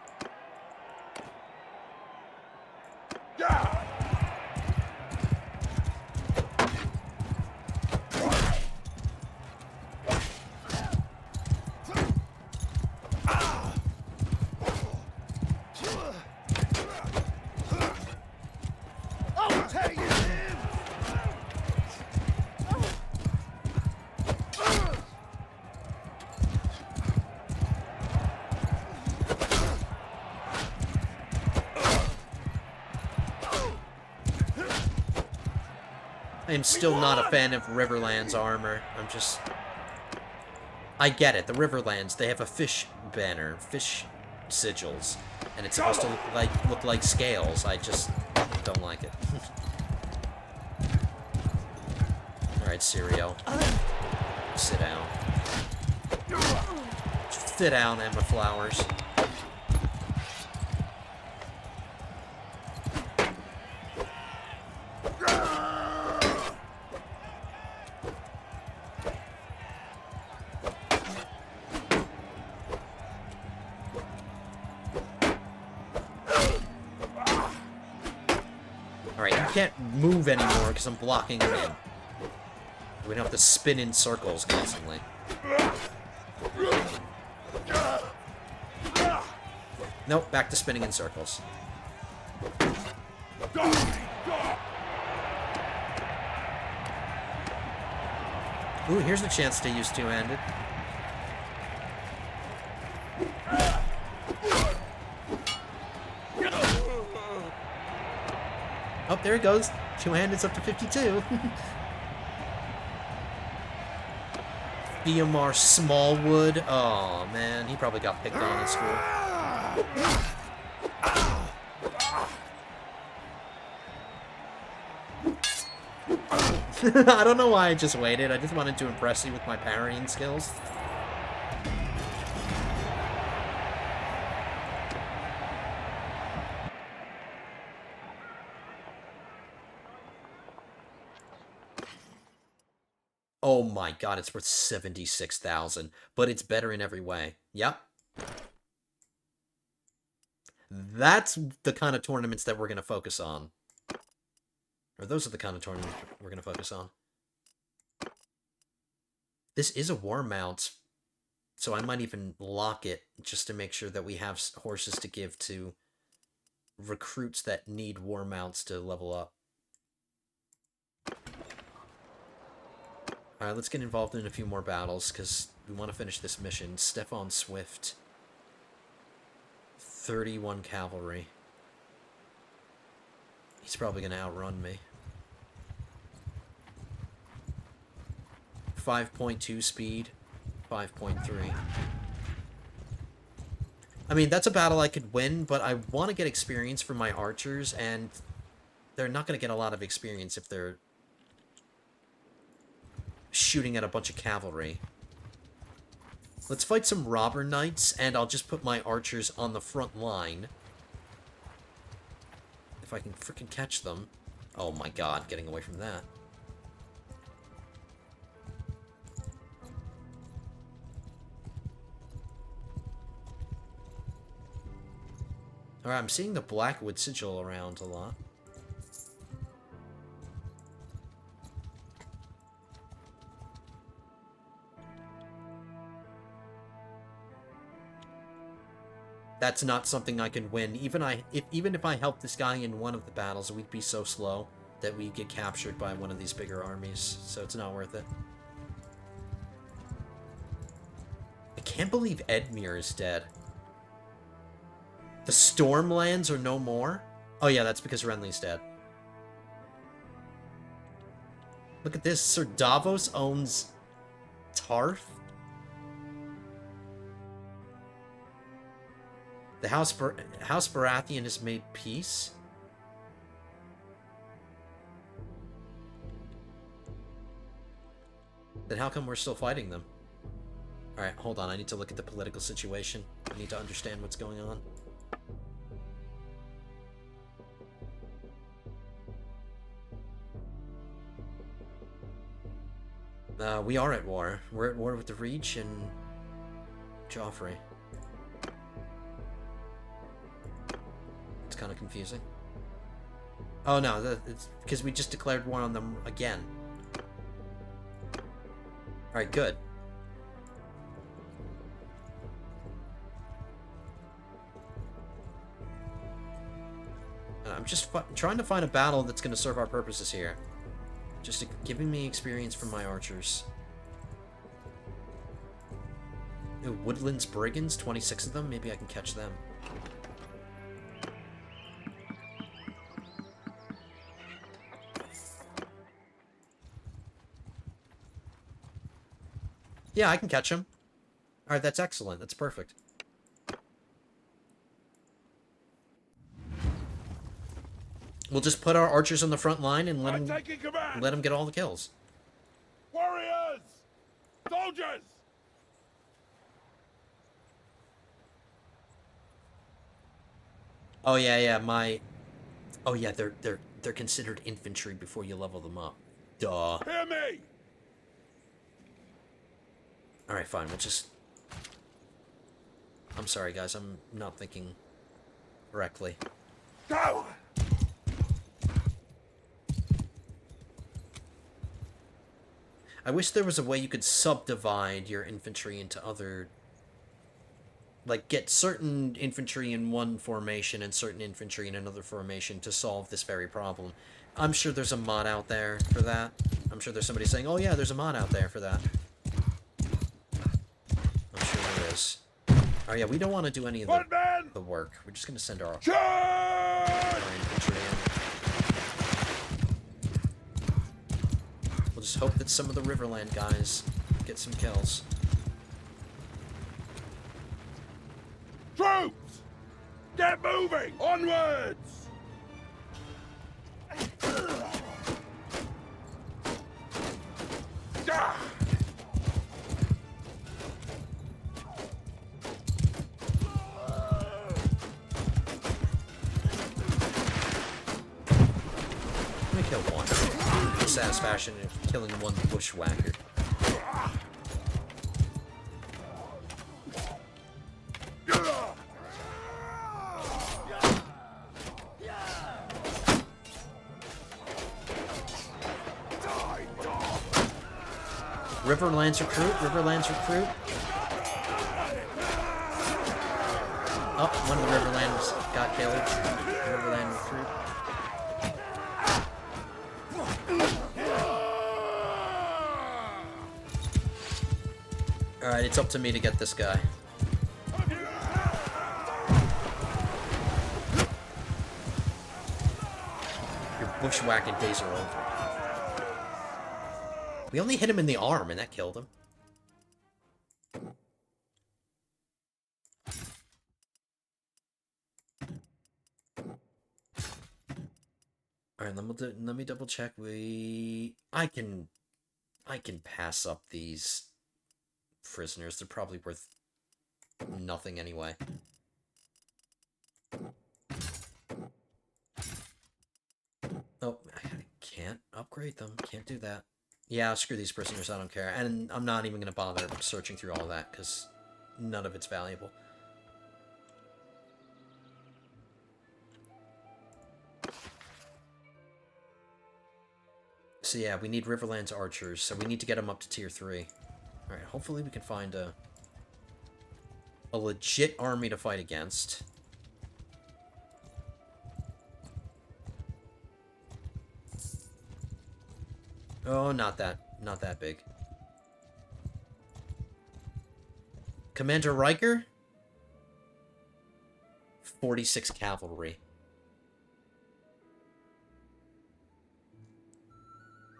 I'm still not a fan of Riverlands armor. I get it. The Riverlands, they have a fish banner, fish sigils, and it's supposed to look like scales. I just don't like it. Alright, Syrio. Sit down. Sit down, Emma Flowers. Can't move anymore because I'm blocking him in. We don't have to spin in circles constantly. Nope, back to spinning in circles. Ooh, here's the chance to use two-handed. Oh, there it goes. Two-handed's up to 52. Theomar Smallwood. Oh, man. He probably got picked on in school. I don't know why I just waited. I just wanted to impress you with my parrying skills. Oh my god, it's worth 76,000, but it's better in every way. Yep. That's the kind of tournaments that we're going to focus on. Or those are the kind of tournaments we're going to focus on. This is a war mount, so I might even lock it just to make sure that we have horses to give to recruits that need war mounts to level up. Alright, let's get involved in a few more battles, because we want to finish this mission. Stefan Swift. 31 cavalry. He's probably going to outrun me. 5.2 speed. 5.3. I mean, that's a battle I could win, but I want to get experience from my archers, and they're not going to get a lot of experience if they're shooting at a bunch of cavalry. Let's fight some robber knights, and I'll just put my archers on the front line. If I can frickin' catch them. Oh my god, getting away from that. Alright, I'm seeing the Blackwood sigil around a lot. That's not something I can win. Even if I help this guy in one of the battles, we'd be so slow that we get captured by one of these bigger armies, so it's not worth it. I can't believe Edmure is dead. The Stormlands are no more? Oh yeah, that's because Renly's dead. Look at this, Sir Davos owns Tarth? The House Baratheon has made peace? Then how come we're still fighting them? Alright, hold on. I need to look at the political situation. I need to understand what's going on. We are at war. We're at war with the Reach and Joffrey. It's kind of confusing. Oh no, it's because we just declared war on them again. Alright, good. I'm just trying to find a battle that's going to serve our purposes here. Just giving me experience from my archers. Ooh, Woodlands Brigands, 26 of them. Maybe I can catch them. Yeah, I can catch them. Alright, that's excellent. That's perfect. We'll just put our archers on the front line and let them get all the kills. Warriors! Soldiers! Oh yeah, oh yeah, they're considered infantry before you level them up. Duh. Hear me! Alright, fine, we'll just... I'm sorry, guys, I'm not thinking correctly. Go! I wish there was a way you could subdivide your infantry into other... Like, get certain infantry in one formation and certain infantry in another formation to solve this very problem. I'm sure there's a mod out there for that. I'm sure there's somebody saying, oh yeah, there's a mod out there for that. I'm sure there is. Oh yeah, we don't want to do any of the work. We're just going to send our infantry in. We'll just hope that some of the Riverland guys get some kills. Troops! Get moving! Onwards! Let me kill one. The satisfaction of killing one bushwhacker. Riverlands recruit, Riverlands recruit. Oh, one of the Riverlands got killed. Riverland recruit. Alright, it's up to me to get this guy. Your bushwhacking days are over. We only hit him in the arm, and that killed him. Alright, let me double check. I can pass up these prisoners. They're probably worth nothing anyway. Oh, I can't upgrade them. Can't do that. Yeah, screw these prisoners, I don't care. And I'm not even going to bother searching through all of that, because none of it's valuable. So yeah, we need Riverlands archers, so we need to get them up to tier 3. Alright, hopefully we can find a a legit army to fight against. Oh, not that big. Commander Riker? 46 cavalry.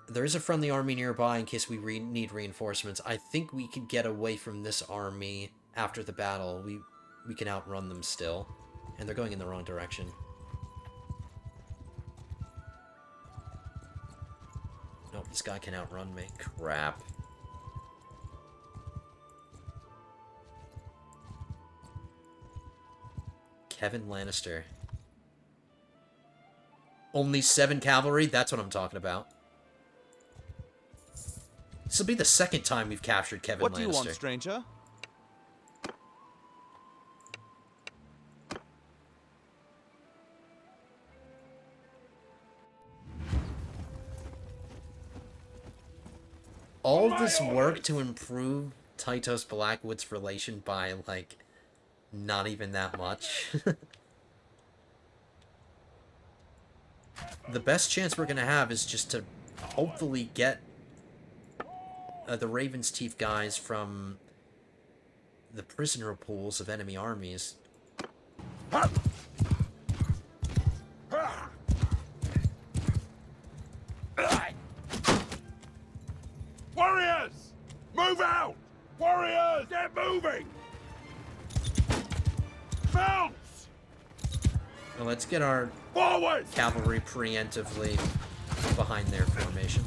There is a friendly army nearby in case we need reinforcements. I think we could get away from this army after the battle. We can outrun them still. And they're going in the wrong direction. Nope, this guy can outrun me. Crap. Kevin Lannister. Only 7 cavalry? That's what I'm talking about. This will be the second time we've captured Kevin Lannister. What do you want, stranger? All this work to improve Tytos Blackwood's relation by, like, not even that much. The best chance we're gonna have is just to hopefully get the Raven's Teeth guys from the prisoner pools of enemy armies. Warriors! Move out! Warriors, get moving! Mounts! Well, let's get our Forward! cavalry preemptively behind their formation.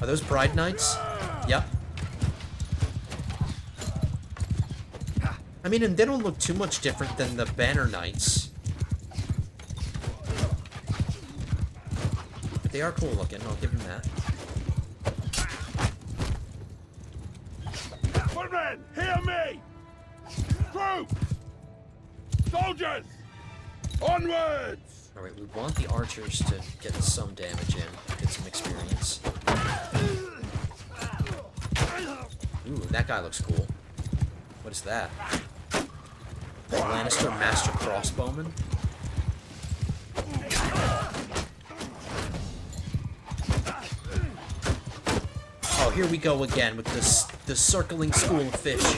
Are those Bride Knights? Yep. I mean, and they don't look too much different than the Banner Knights. But they are cool looking, I'll give them that. Footmen, hear me! Troops! Soldiers! Onwards! Alright, we want the archers to get some damage in, get some experience. Ooh, that guy looks cool. What is that? Lannister Master Crossbowman? Oh, here we go again with this the circling school of fish.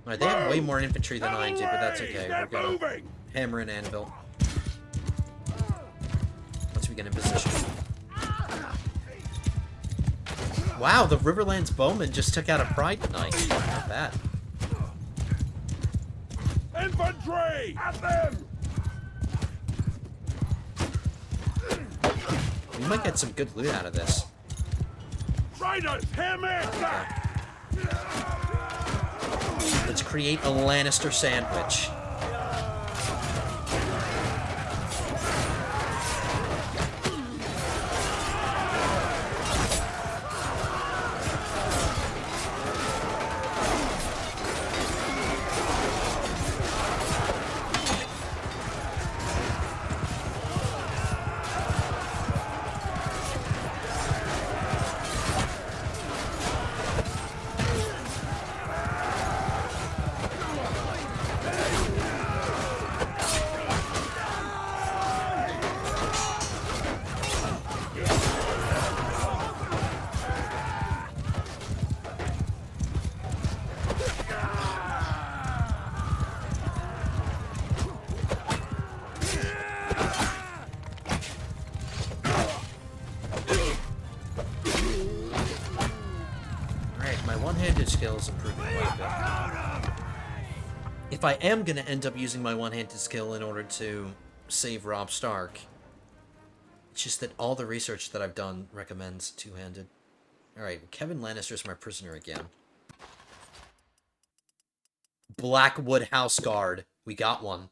Alright, they have way more infantry than I do, but that's okay. We're gonna hammer and anvil once we get in position. Wow, the Riverlands Bowman just took out a Pride Knight. Not bad. Infantry! At them! We might get some good loot out of this. Riders, hear me! Let's create a Lannister sandwich. skill is improving quite a bit. If I am going to end up using my one-handed skill in order to save Robb Stark, it's just that all the research that I've done recommends two-handed. Alright, Kevin Lannister's my prisoner again. Blackwood House Guard. We got one.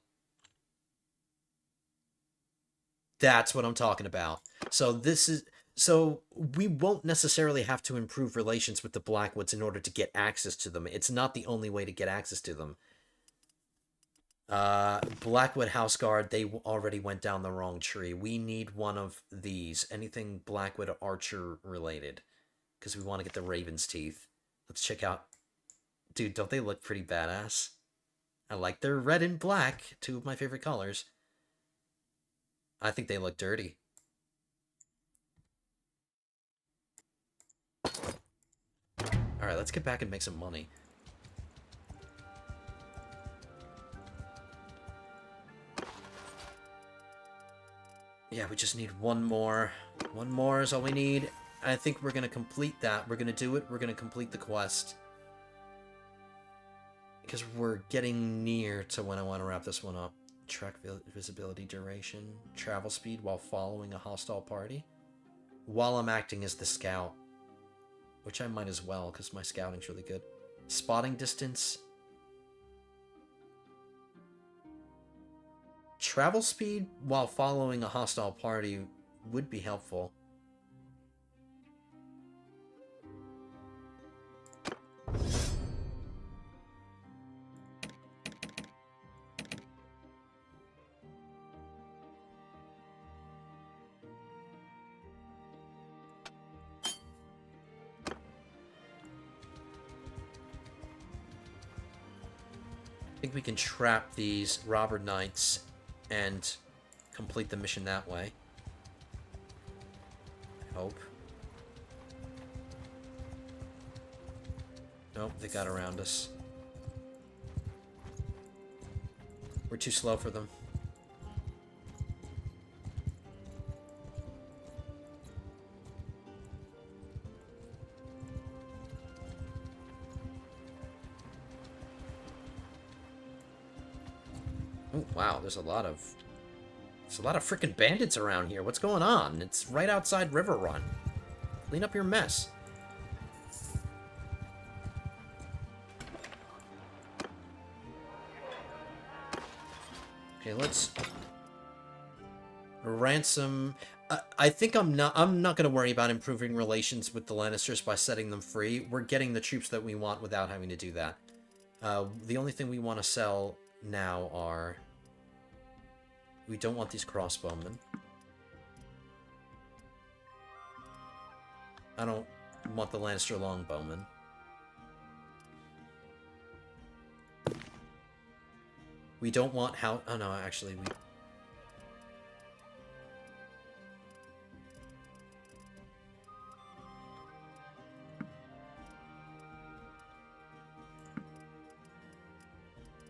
That's what I'm talking about. So we won't necessarily have to improve relations with the Blackwoods in order to get access to them. It's not the only way to get access to them. Blackwood House Guard, they already went down the wrong tree. We need one of these. Anything Blackwood Archer related. Because we want to get the Raven's Teeth. Let's check out... Dude, don't they look pretty badass? I like their red and black, two of my favorite colors. I think they look dirty. Alright, let's get back and make some money. Yeah, we just need one more. One more is all we need. I think we're going to complete that. We're going to do it. We're going to complete the quest. Because we're getting near to when I want to wrap this one up. Track visibility duration. Travel speed while following a hostile party. While I'm acting as the scout. Which I might as well, because my scouting's really good. Spotting distance. Travel speed while following a hostile party would be helpful. I think we can trap these robber knights and complete the mission that way. I hope. Nope, they got around us. We're too slow for them. Oh, wow, there's a lot of freaking bandits around here. What's going on? It's right outside River Run. Clean up your mess. Okay, let's ransom. I think I'm not going to worry about improving relations with the Lannisters by setting them free. We're getting the troops that we want without having to do that. The only thing we want to sell now are... We don't want these crossbowmen. I don't want the Lannister longbowmen. We don't want how... Oh no, actually we...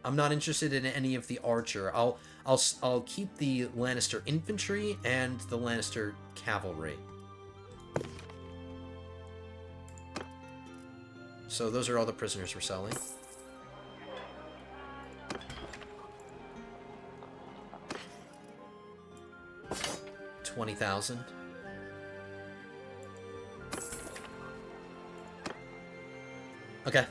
I'm not interested in any of the archer. I'll keep the Lannister infantry and the Lannister cavalry. So those are all the prisoners we're selling. $20,000. Okay.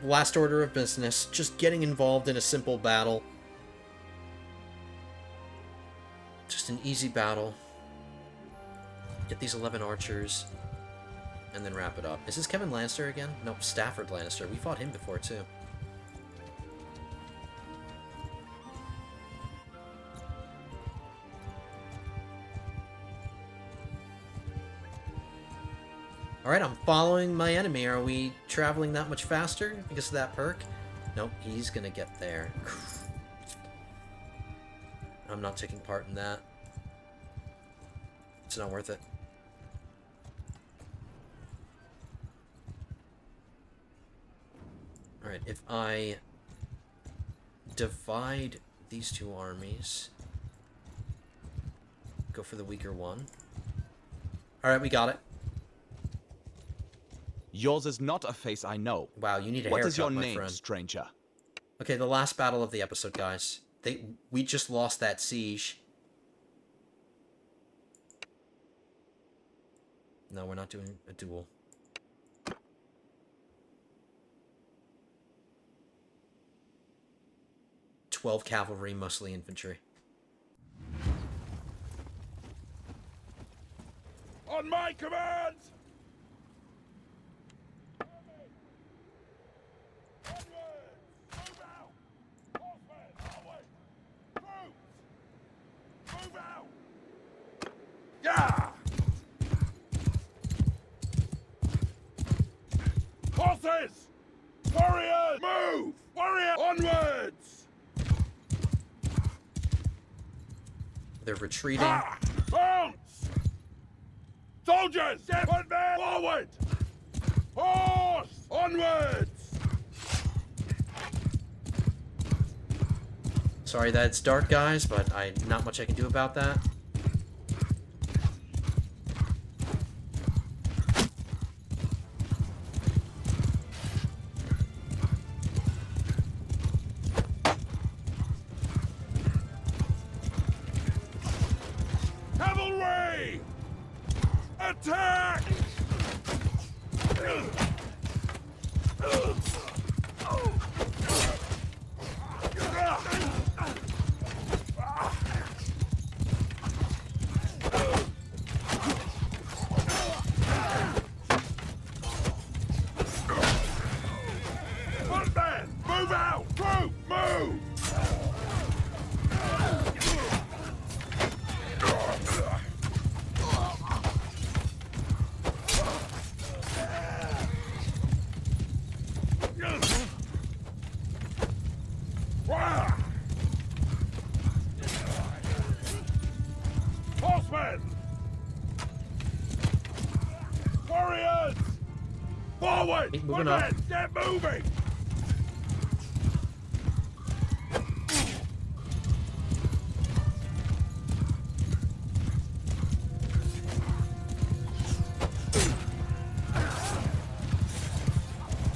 Last order of business. Just getting involved in a simple battle. Just an easy battle. Get these 11 archers. And then wrap it up. Is this Kevin Lannister again? Nope, Stafford Lannister. We fought him before, too. Alright, I'm following my enemy. Are we traveling that much faster because of that perk? Nope, he's gonna get there. I'm not taking part in that. It's not worth it. Alright, if I divide these two armies, go for the weaker one. Alright, we got it. Yours is not a face I know. Wow, you need a What haircut, is your my name, friend. stranger? Okay, the last battle of the episode, guys. We just lost that siege. No, we're not doing a duel. "12 cavalry, mostly infantry." On my command! Yeah! Horses! Warriors! Move! Warrior! Onwards! They're retreating. Ha! Bounce! Soldiers! Step on men! Forward! Horse! Onwards! Sorry that it's dark, guys, but not much I can do about that. Cavalry! Attack! Footmen! Move out! Troop! Move! Horsemen! Warriors! Forward! Keep moving up. Footmen, get moving!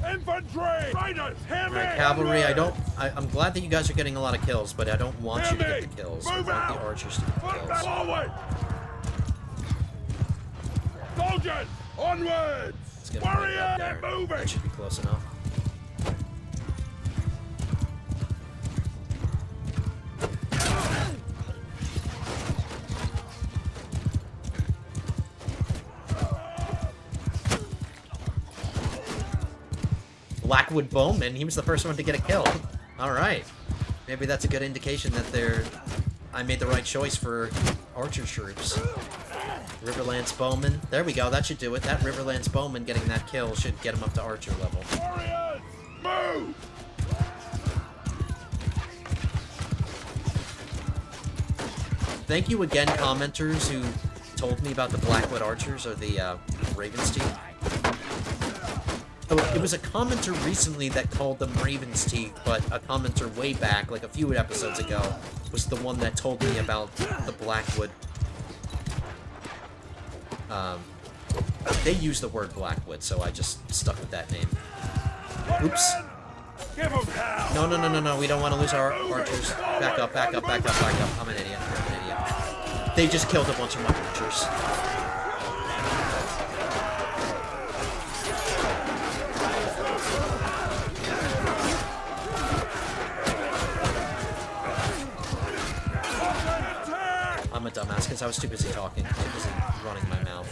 Infantry! Riders, hear me! Alright, cavalry, I'm glad that you guys are getting a lot of kills, but I don't want you to get the kills. I Move want out! the archers to get the Footmen kills. forward! Soldiers, onwards! Let's get them right Warriors, up get there. moving! That should be close enough. Blackwood Bowman, he was the first one to get a kill. Alright. Maybe that's a good indication that I made the right choice for archer troops. Riverlance Bowman. There we go, that should do it. That Riverlance Bowman getting that kill should get him up to archer level. Warriors, move! Thank you again, commenters who told me about the Blackwood Archers, or the Raven's Teeth. Oh, it was a commenter recently that called them Raven's Teeth, but a commenter way back, like a few episodes ago, was the one that told me about the Blackwood. They use the word Blackwood, so I just stuck with that name. Oops. Give 'em hell! No, we don't want to lose our archers. Back up. I'm an idiot. They just killed a bunch of my archers. I'm a dumbass because I was too busy talking. I wasn't running my mouth.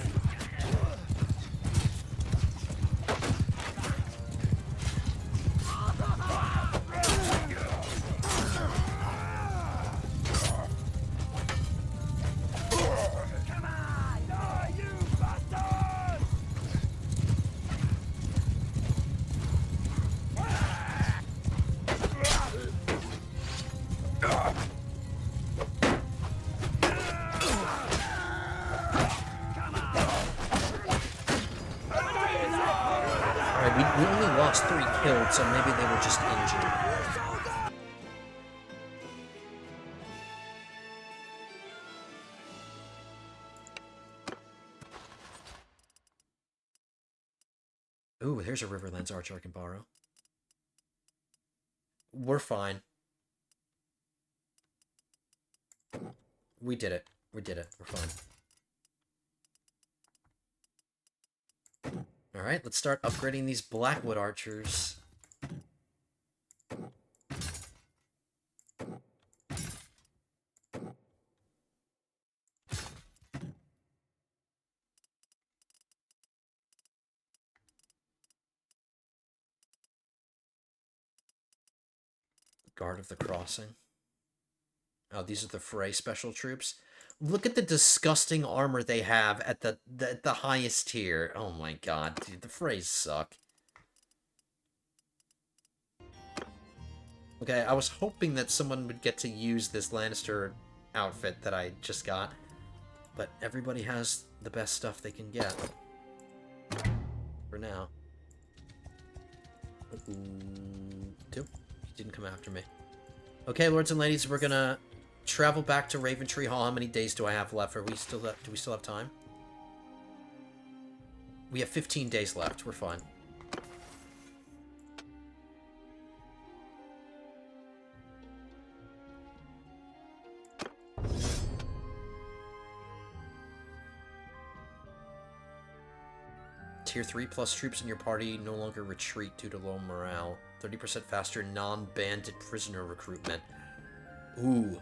We only lost 3 killed, so maybe they were just injured. Ooh, here's a Riverlands archer I can borrow. We're fine. We did it. We did it. We're fine. Alright, let's start upgrading these Blackwood archers. Guard of the Crossing. Oh, these are the Frey special troops. Look at the disgusting armor they have at the highest tier. Oh my god, dude, the Freys suck. Okay, I was hoping that someone would get to use this Lannister outfit that I just got, but everybody has the best stuff they can get. For now. Nope, he didn't come after me. Okay, lords and ladies, we're gonna travel back to Raventree Hall. How many days do I have left? Do we still have time? We have 15 days left. We're fine. Tier 3 plus troops in your party no longer retreat due to low morale. 30% faster non-bandit prisoner recruitment. Ooh.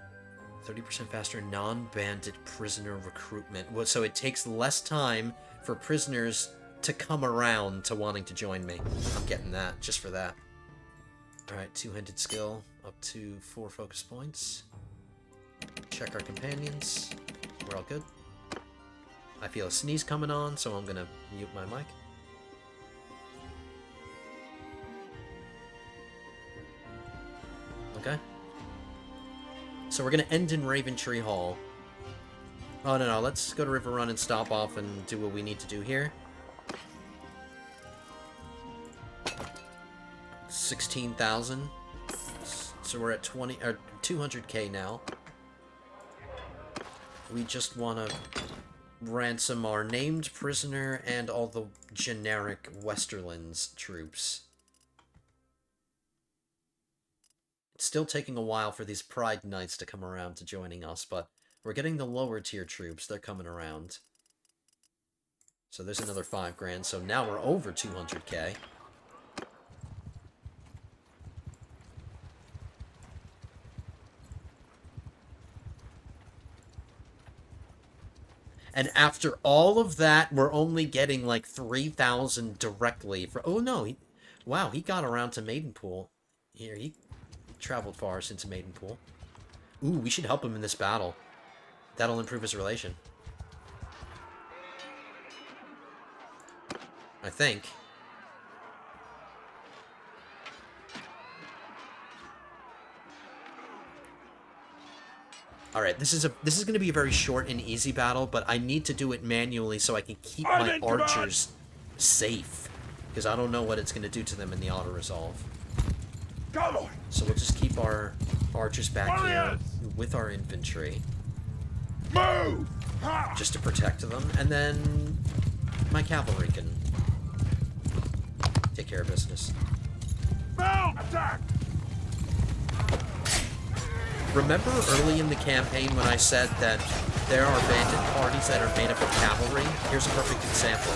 30% faster non-bandit prisoner recruitment. So it takes less time for prisoners to come around to wanting to join me. I'm getting that, just for that. Alright, two-handed skill, up to 4 focus points. Check our companions. We're all good. I feel a sneeze coming on, so I'm gonna mute my mic. Okay. So we're gonna end in Raventree Hall. Oh, no, let's go to River Run and stop off and do what we need to do here. 16,000. So we're at 200k now. We just want to ransom our named prisoner and all the generic Westerlands troops. It's still taking a while for these Pride Knights to come around to joining us, but we're getting the lower tier troops. They're coming around. So there's another 5 grand, so now we're over 200k. And after all of that, we're only getting like 3,000 directly for... Oh no, wow, he got around to Maidenpool. Here, he traveled far since Maidenpool. Ooh, we should help him in this battle. That'll improve his relation. I think. Alright, this is going to be a very short and easy battle, but I need to do it manually so I can keep my archers safe. Because I don't know what it's going to do to them in the auto-resolve. So we'll just keep our archers back here with our infantry. Move! Just to protect them, and then my cavalry can take care of business. Mount! Attack! Remember early in the campaign when I said that there are bandit parties that are made up of cavalry? Here's a perfect example.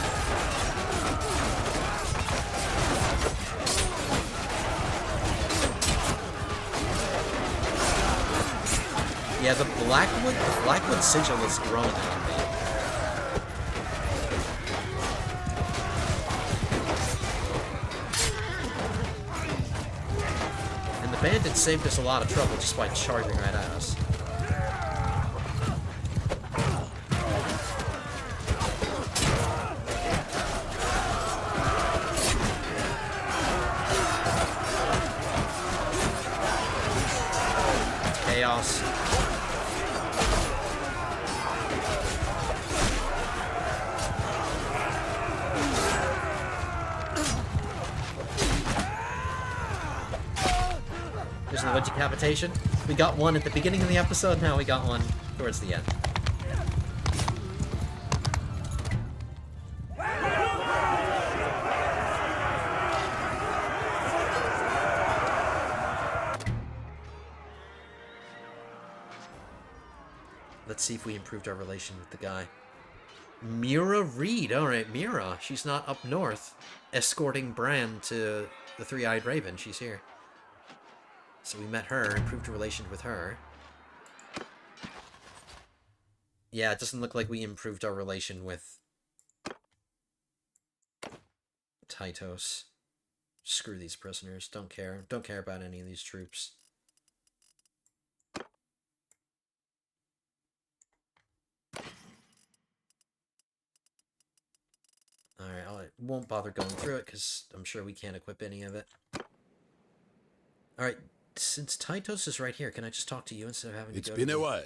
Yeah, the Blackwood sigil is growing on me. And the bandits saved us a lot of trouble just by charging right at us. Chaos. There's another decapitation. We got one at the beginning of the episode, now we got one towards the end. Let's see if we improved our relation with the guy. Mira Reed. Alright, Mira. She's not up north escorting Bran to the Three-Eyed Raven. She's here. So we met her, improved a relation with her. Yeah, it doesn't look like we improved our relation with Tytos. Screw these prisoners. Don't care. Don't care about any of these troops. Alright, I won't bother going through it, because I'm sure we can't equip any of it. Alright, since Tytos is right here, can I just talk to you instead of having to go to It's been a while.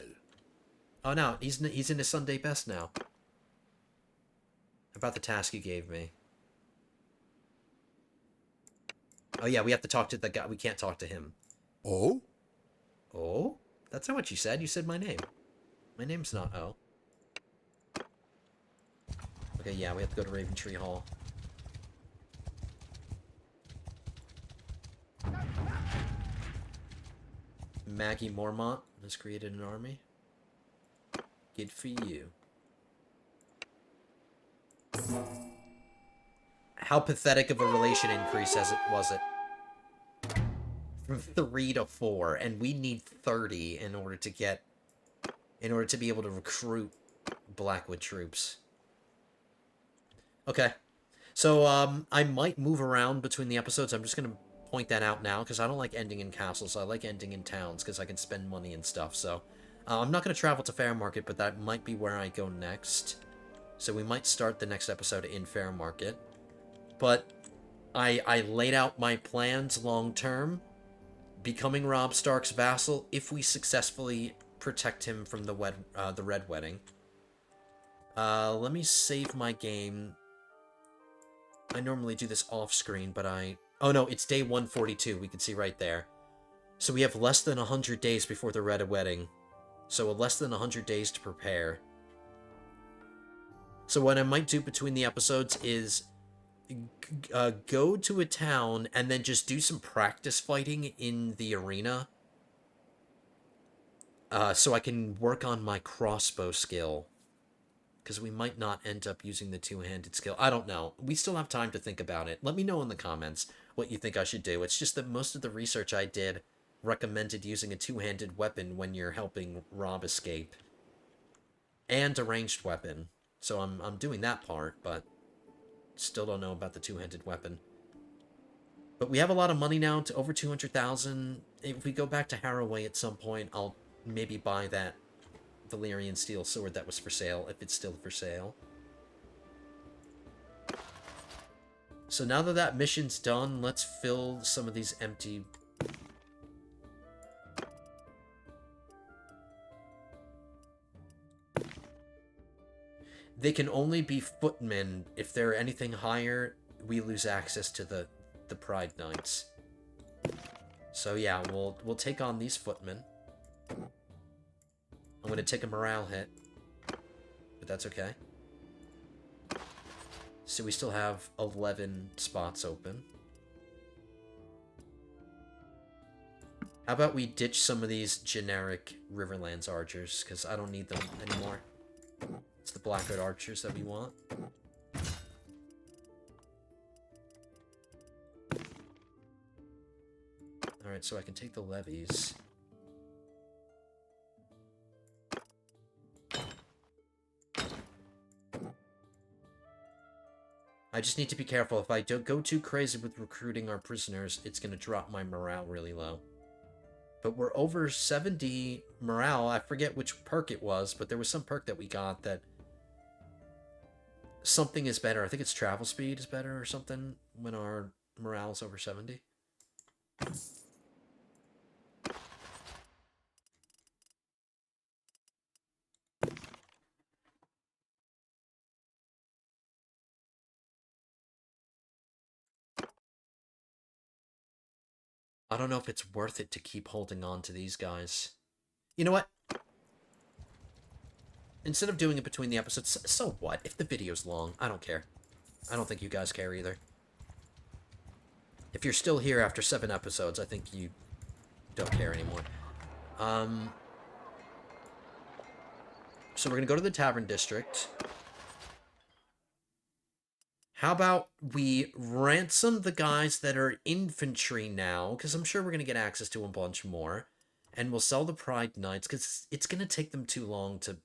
Oh no, he's in his Sunday best now. About the task you gave me. Oh yeah, we have to talk to the guy. We can't talk to him. Oh? Oh? That's not what you said. You said my name. My name's not O. Okay, yeah, we have to go to Raventree Hall. Maggie Mormont has created an army. Good for you. How pathetic of a relation increase was it? From 3 to 4, and we need 30 in order to be able to recruit Blackwood troops. Okay. So, I might move around between the episodes. I'm just gonna point that out now, because I don't like ending in castles. I like ending in towns, because I can spend money and stuff, so... I'm not gonna travel to Fairmarket, but that might be where I go next. So we might start the next episode in Fairmarket. But I laid out my plans long-term, becoming Robb Stark's vassal if we successfully protect him from the Red Wedding. Let me save my game. I normally do this off-screen, but oh no, it's day 142, we can see right there. So we have less than 100 days before the Red Wedding. So less than 100 days to prepare. So what I might do between the episodes is go to a town and then just do some practice fighting in the arena. So I can work on my crossbow skill. Because we might not end up using the two-handed skill. I don't know. We still have time to think about it. Let me know in the comments what you think I should do. It's just that most of the research I did recommended using a two-handed weapon when you're helping Robb escape. And a ranged weapon. So I'm doing that part, but still don't know about the two-handed weapon. But we have a lot of money now, to over 200,000. If we go back to Harroway at some point, I'll maybe buy that Valyrian steel sword that was for sale, if it's still for sale. So now that that mission's done, let's fill some of these empty... They can only be footmen. If they're anything higher, we lose access to the Pride Knights. So yeah, we'll take on these footmen. I'm going to take a morale hit, but that's okay. So we still have 11 spots open. How about we ditch some of these generic Riverlands archers, because I don't need them anymore. It's the Blackwood archers that we want. Alright, so I can take the levies. I just need to be careful. If I don't go too crazy with recruiting our prisoners, it's going to drop my morale really low. But we're over 70 morale. I forget which perk it was, but there was some perk that we got that something is better. I think it's travel speed is better or something when our morale is over 70. I don't know if it's worth it to keep holding on to these guys. You know what? Instead of doing it between the episodes, so what? If the video's long, I don't care. I don't think you guys care either. If you're still here after 7 episodes, I think you don't care anymore. So we're going to go to the Tavern District. How about we ransom the guys that are infantry now, because I'm sure we're going to get access to a bunch more. And we'll sell the Pride Knights, because it's going to take them too long to...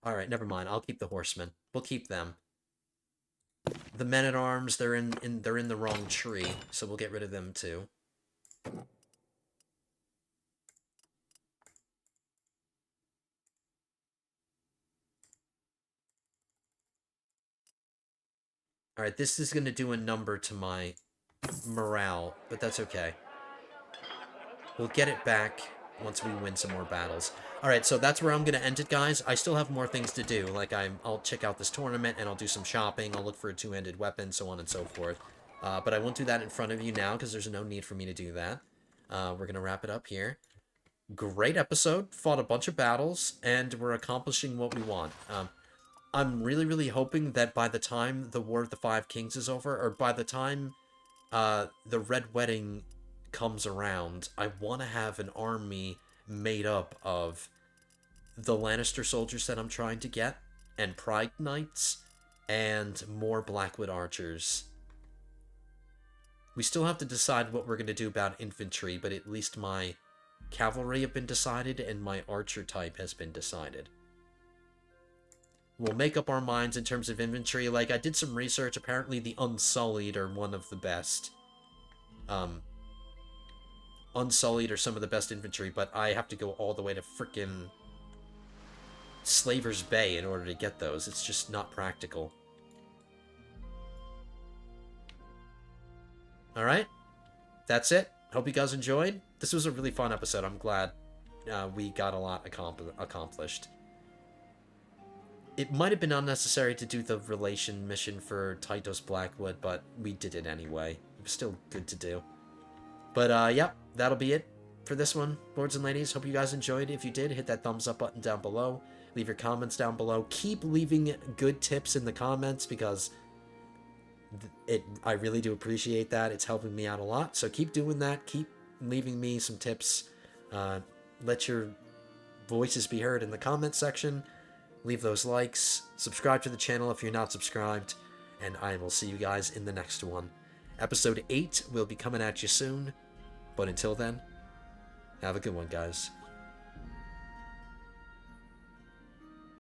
Alright, never mind. I'll keep the horsemen. We'll keep them. The men-at-arms, they're in the wrong tree, so we'll get rid of them too. Alright, this is going to do a number to my morale, but that's okay. We'll get it back once we win some more battles. Alright, so that's where I'm going to end it, guys. I still have more things to do. Like, I'll check out this tournament, and I'll do some shopping. I'll look for a two-handed weapon, so on and so forth. But I won't do that in front of you now, because there's no need for me to do that. We're going to wrap it up here. Great episode. Fought a bunch of battles, and we're accomplishing what we want. I'm really, really hoping that by the time the War of the Five Kings is over, or by the time the Red Wedding comes around, I want to have an army made up of the Lannister soldiers that I'm trying to get, and Pride Knights, and more Blackwood archers. We still have to decide what we're going to do about infantry, but at least my cavalry have been decided, and my archer type has been decided. We'll make up our minds in terms of infantry. Like, I did some research. Apparently, the Unsullied are one of the best. Unsullied are some of the best infantry, but I have to go all the way to frickin' Slaver's Bay in order to get those. It's just not practical. Alright. That's it. Hope you guys enjoyed. This was a really fun episode. I'm glad we got a lot accomplished. It might have been unnecessary to do the relation mission for Tytos Blackwood, but we did it anyway. It was still good to do. But, yep, that'll be it for this one, lords and ladies. Hope you guys enjoyed. If you did, hit that thumbs up button down below. Leave your comments down below. Keep leaving good tips in the comments, because I really do appreciate that. It's helping me out a lot. So keep doing that. Keep leaving me some tips. Let your voices be heard in the comment section. Leave those likes. Subscribe to the channel if you're not subscribed. And I will see you guys in the next one. Episode 8 will be coming at you soon. But until then, have a good one, guys.